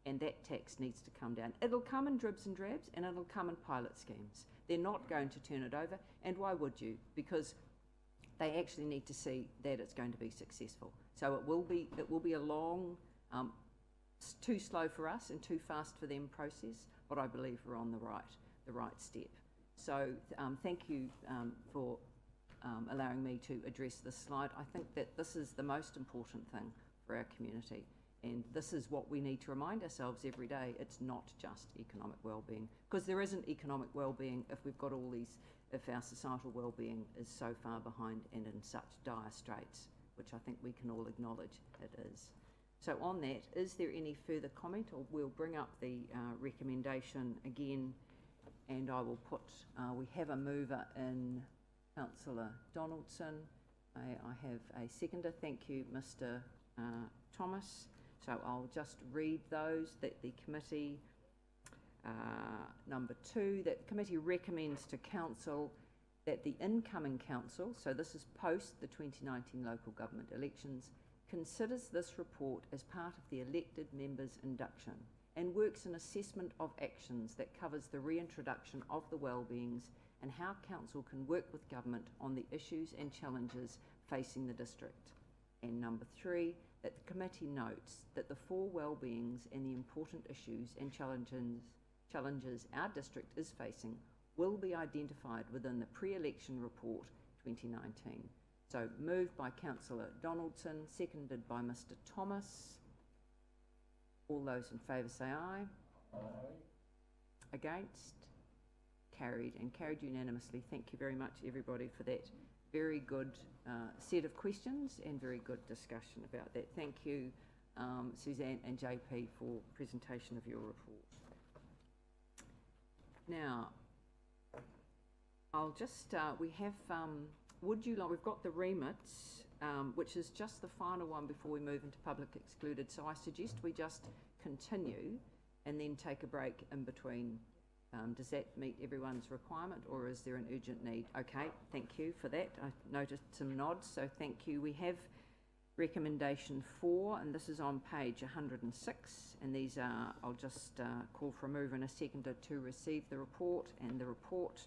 and that tax needs to come down. It'll come in dribs and drabs, and it'll come in pilot schemes. They're not going to turn it over, and why would you? Because they actually need to see that it's going to be successful. So it will be a long, too slow for us and too fast for them process, but I believe we're on the right step. So thank you for allowing me to address this slide. I think that this is the most important thing for our community, and this is what we need to remind ourselves every day. It's not just economic well-being, because there isn't economic well-being if we've got all these, if our societal well-being is so far behind and in such dire straits, which I think we can all acknowledge it is. So on that, is there any further comment, or we'll bring up the recommendation again, and I will put, we have a mover in Councillor Donaldson. I have a seconder. Thank you, Mr. Thomas. So I'll just read those. That the committee, number 2, that the committee recommends to council that the incoming council, so this is post the 2019 local government elections, considers this report as part of the elected members' induction and works an assessment of actions that covers the reintroduction of the wellbeings and how council can work with government on the issues and challenges facing the district. And number 3, that the committee notes that the 4 wellbeings and the important issues and challenges our district is facing will be identified within the pre-election report 2019. So moved by Councillor Donaldson, seconded by Mr. Thomas. All those in favour say aye. Aye. Against? Carried, and carried unanimously. Thank you very much, everybody, for that very good set of questions and very good discussion about that. Thank you, Suzanne and JP, for presentation of your report. Now, I'll just, we have, would you like, we've got the remits, which is just the final one before we move into public excluded. So I suggest we just continue and then take a break in between. Does that meet everyone's requirement, or is there an urgent need? Okay, thank you for that. I noticed some nods, so thank you. We have recommendation 4, and this is on page 106, and these are, I'll just call for a mover and a seconder to receive the report, and the report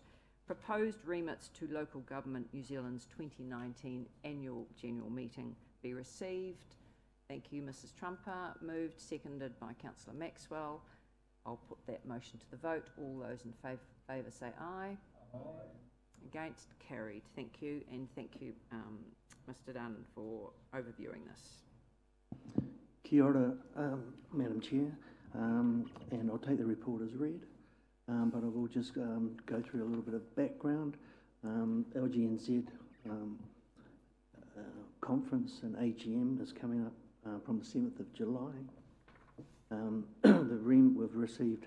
proposed remits to Local Government New Zealand's 2019 Annual General Meeting be received. Thank you, Mrs. Trumper. Moved, seconded by Councillor Maxwell. I'll put that motion to the vote. All those in favour say aye. Aye. Against? Carried. Thank you, and thank you, Mr. Dunn, for overviewing this. Kia ora, Madam Chair, and I'll take the report as read, but I will just go through a little bit of background. LGNZ conference and AGM is coming up from the 7th of July.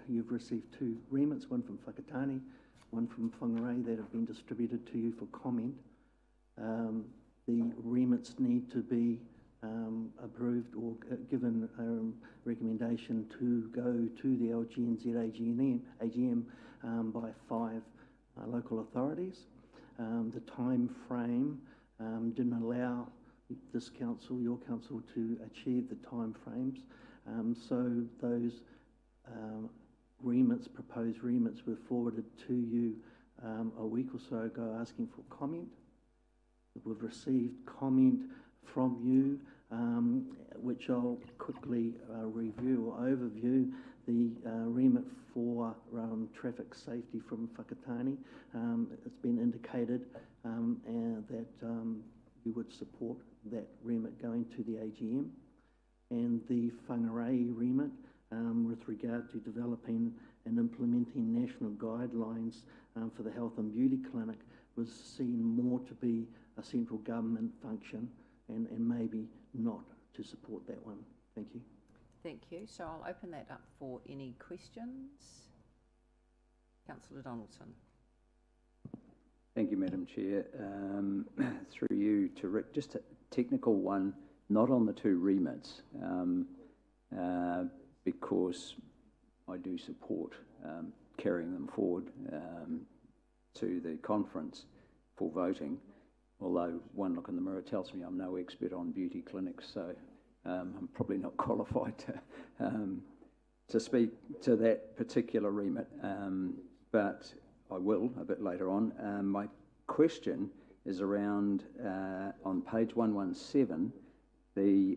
You've received 2 remits, one from Whakatane, one from Whangarei, that have been distributed to you for comment. The remits need to be approved or given a recommendation to go to the LGNZ AGM by 5 local authorities. The time frame didn't allow this council, your council, to achieve the time frames. So those remits, proposed remits, were forwarded to you a week or so ago asking for comment. We've received comment from you, which I'll quickly review or overview. The remit for traffic safety from Whakatane, it's been indicated and that you would support that remit going to the AGM. And the Whangarei remit with regard to developing and implementing national guidelines for the health and beauty clinic was seen more to be a central government function and maybe not to support that one. Thank you. Thank you. So I'll open that up for any questions. Councillor Donaldson. Thank you, Madam Chair. Through you to Rick, just a technical one, not on the two remits, because I do support carrying them forward to the conference for voting, although one look in the mirror tells me I'm no expert on beauty clinics, so I'm probably not qualified to speak to that particular remit, but I will a bit later on. My question is around on page 117,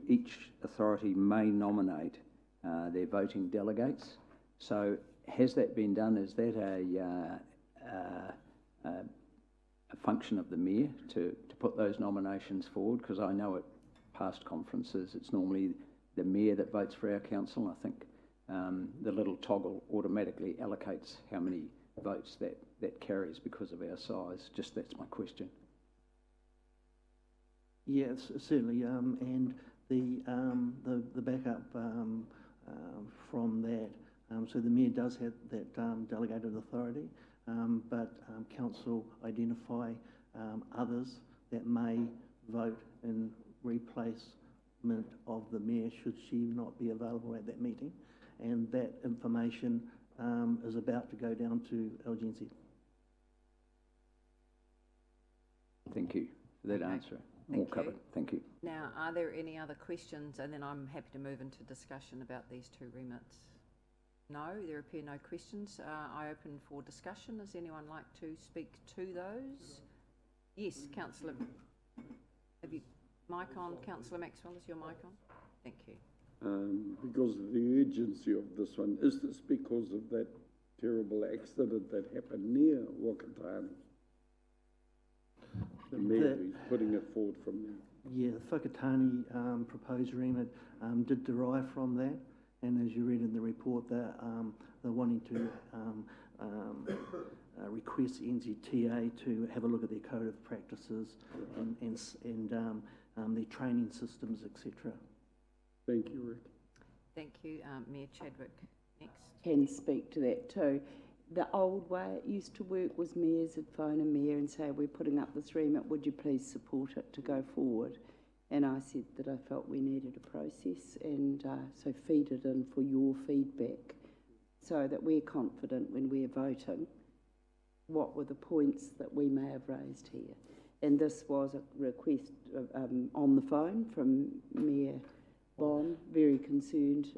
each authority may nominate their voting delegates. So has that been done? Is that a function of the mayor to put those nominations forward? Because I know at past conferences it's normally the mayor that votes for our council. I think the little toggle automatically allocates how many votes that carries because of our size. Just that's my question. Yes, certainly, and the backup from that. So the mayor does have that delegated authority, but council identify others that may vote in replacement of the mayor should she not be available at that meeting, and that information is about to go down to LGNZ. Thank you for that answer. All covered. Thank you. Now, are there any other questions? And then I'm happy to move into discussion about these two remits. No, there appear no questions. I open for discussion. Does anyone like to speak to those? Yes, Councillor. Have you mic on? Councillor Maxwell, is your mic on? Thank you. Because of the urgency of this one, is this because of that terrible accident that happened near Raukawa-Tait? The mayor is putting it forward from there. Yeah, the Whakatane proposed remit did derive from that, and as you read in the report, they're wanting to request NZTA to have a look at their code of practices and their training systems, etc. Thank you, Rick. Thank you. Mayor Chadwick, next. Can speak to that too. The old way it used to work was mayors would phone a mayor and say, we're putting up this remit, would you please support it to go forward? And I said that I felt we needed a process, and so feed it in for your feedback so that we're confident when we're voting what were the points that we may have raised here. And this was a request on the phone from Mayor Bond, very concerned,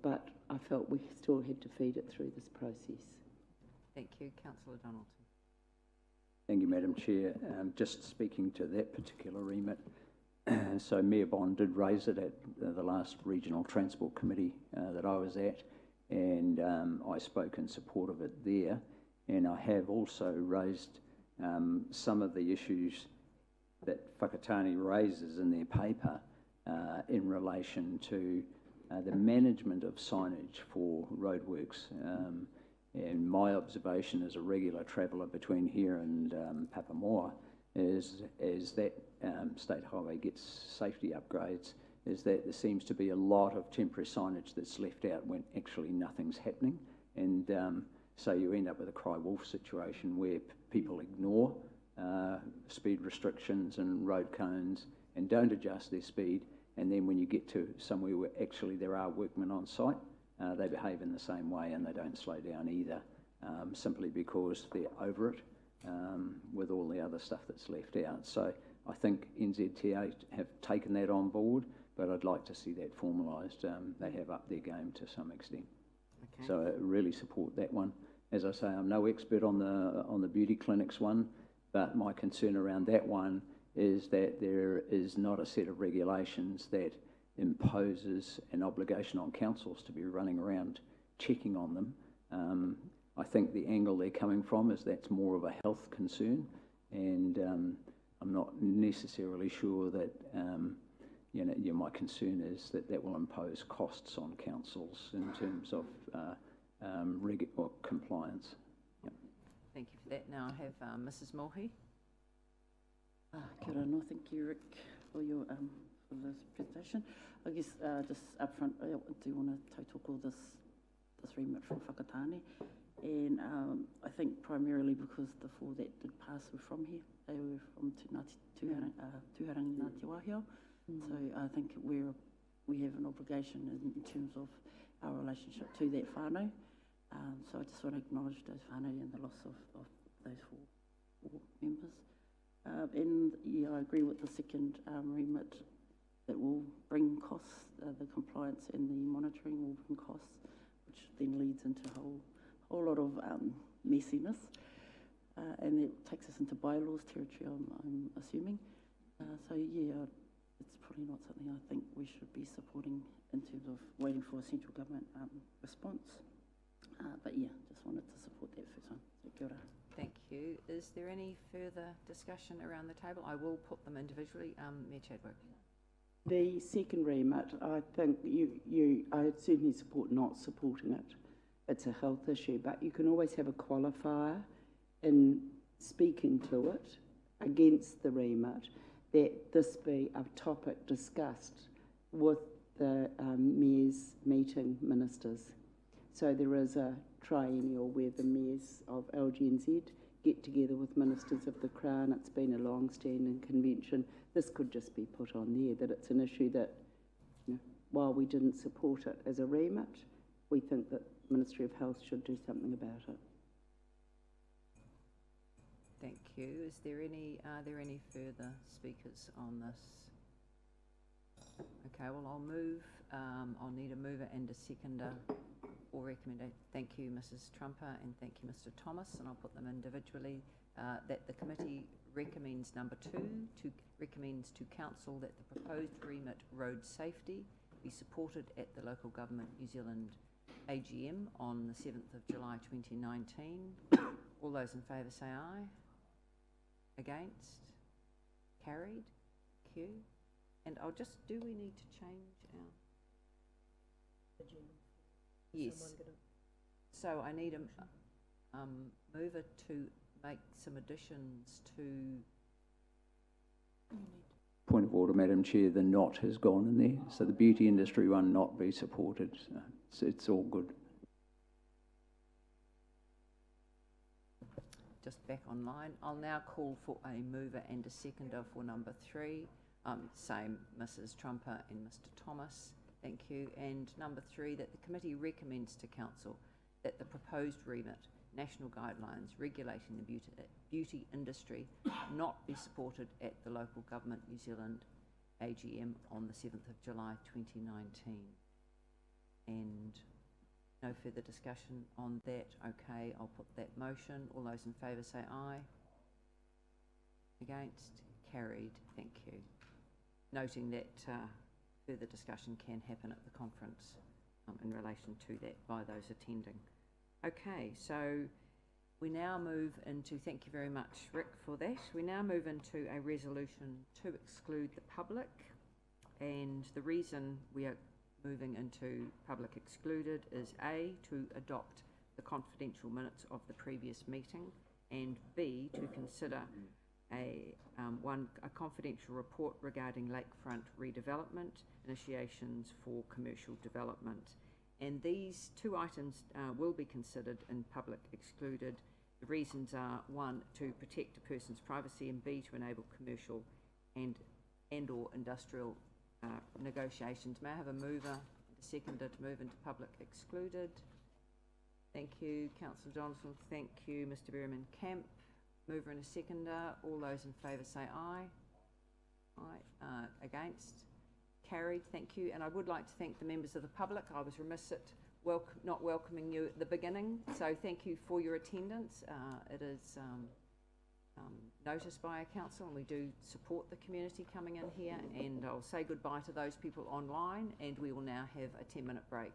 but I felt we still had to feed it through this process. Thank you. Councillor Donaldson. Thank you, Madam Chair. Just speaking to that particular remit, so Mayor Bond did raise it at the last Regional Transport Committee that I was at, and I spoke in support of it there, and I have also raised some of the issues that Whakatane raises in their paper in relation to the management of signage for roadworks. And my observation as a regular traveller between here and Papamoa is that State Highway gets safety upgrades, is that there seems to be a lot of temporary signage that's left out when actually nothing's happening. And so you end up with a cry wolf situation where people ignore speed restrictions and road cones and don't adjust their speed. And then when you get to somewhere where actually there are workmen on site, they behave in the same way and they don't slow down either, simply because they're over it with all the other stuff that's left out. So I think NZTA have taken that on board, but I'd like to see that formalised. They have upped their game to some extent. Okay. So I really support that one. As I say, I'm no expert on the beauty clinics one, but my concern around that one is that there is not a set of regulations that imposes an obligation on councils to be running around checking on them. I think the angle they're coming from is that's more of a health concern, and I'm not necessarily sure that, my concern is that that will impose costs on councils in terms of compliance. Yep. Thank you for that. Now I have Mrs. Mohi. Kia ora, no, thank you, Rick, for your for for this presentation. I guess just upfront, I do want to tautoko this remit from Whakatane, and I think primarily because the four that did pass were from here. They were from Tūharangi Ngāti Wāhio. So I think we have an obligation in terms of our relationship to that whānau. So I just want to acknowledge those whānau and the loss of those four members. And yeah, I agree with the second remit that will bring costs, the compliance and the monitoring will bring costs, which then leads into a whole lot of messiness. And it takes us into bylaws territory, I'm assuming. So yeah, it's probably not something I think we should be supporting in terms of waiting for a central government response. But yeah, just wanted to support that first one. So kia ora. Thank you. Is there any further discussion around the table? I will put them individually. Mayor Chadwick. The second remit, I think I certainly support not supporting it. It's a health issue, but you can always have a qualifier in speaking to it against the remit that this be a topic discussed with the Mayor's meeting ministers. So there is a triennial where the mayors of LGNZ get together with ministers of the Crown. It's been a long-standing convention. This could just be put on there, that it's an issue that, while we didn't support it as a remit, we think that Ministry of Health should do something about it. Thank you. Are there any further speakers on this? Okay, well, I'll move. I'll need a mover and a seconder or recommendation. Thank you, Mrs. Trumper, and thank you, Mr. Thomas, and I'll put them individually. That the committee recommends recommends to council that the proposed remit road safety be supported at the Local Government New Zealand AGM on the 7th of July 2019. All those in favour say aye. Against? Carried? Thank you. And I'll just, do we need to change our... Yes. So I need a mover to make some additions to... Point of order, Madam Chair, the not has gone in there. So the beauty industry one not be supported. So it's all good. Just back online. I'll now call for a mover and a seconder for number 3. Same Mrs. Trumper and Mr. Thomas. Thank you. And number 3, that the committee recommends to council that the proposed remit, national guidelines regulating the beauty industry, not be supported at the Local Government New Zealand AGM on the 7th of July 2019. And no further discussion on that. Okay, I'll put that motion. All those in favour say aye. Against? Carried. Thank you. Noting that further discussion can happen at the conference in relation to that by those attending. Okay, so we now move into, thank you very much, Rick, for that. We now move into a resolution to exclude the public, and the reason we are moving into public excluded is A, to adopt the confidential minutes of the previous meeting, and B, to consider a confidential report regarding lakefront redevelopment, initiations for commercial development. And these two items will be considered in public excluded. The reasons are 1, to protect a person's privacy, and B, to enable commercial and or industrial negotiations. May I have a mover and a seconder to move into public excluded? Thank you, Councillor Johnson. Thank you, Mr. Berriman Camp. Mover and a seconder. All those in favour say aye. Aye. Against? Carried. Thank you. And I would like to thank the members of the public. I was remiss at not welcoming you at the beginning, so thank you for your attendance. It is noticed by our council, and we do support the community coming in here, and I'll say goodbye to those people online, and we will now have a 10-minute break.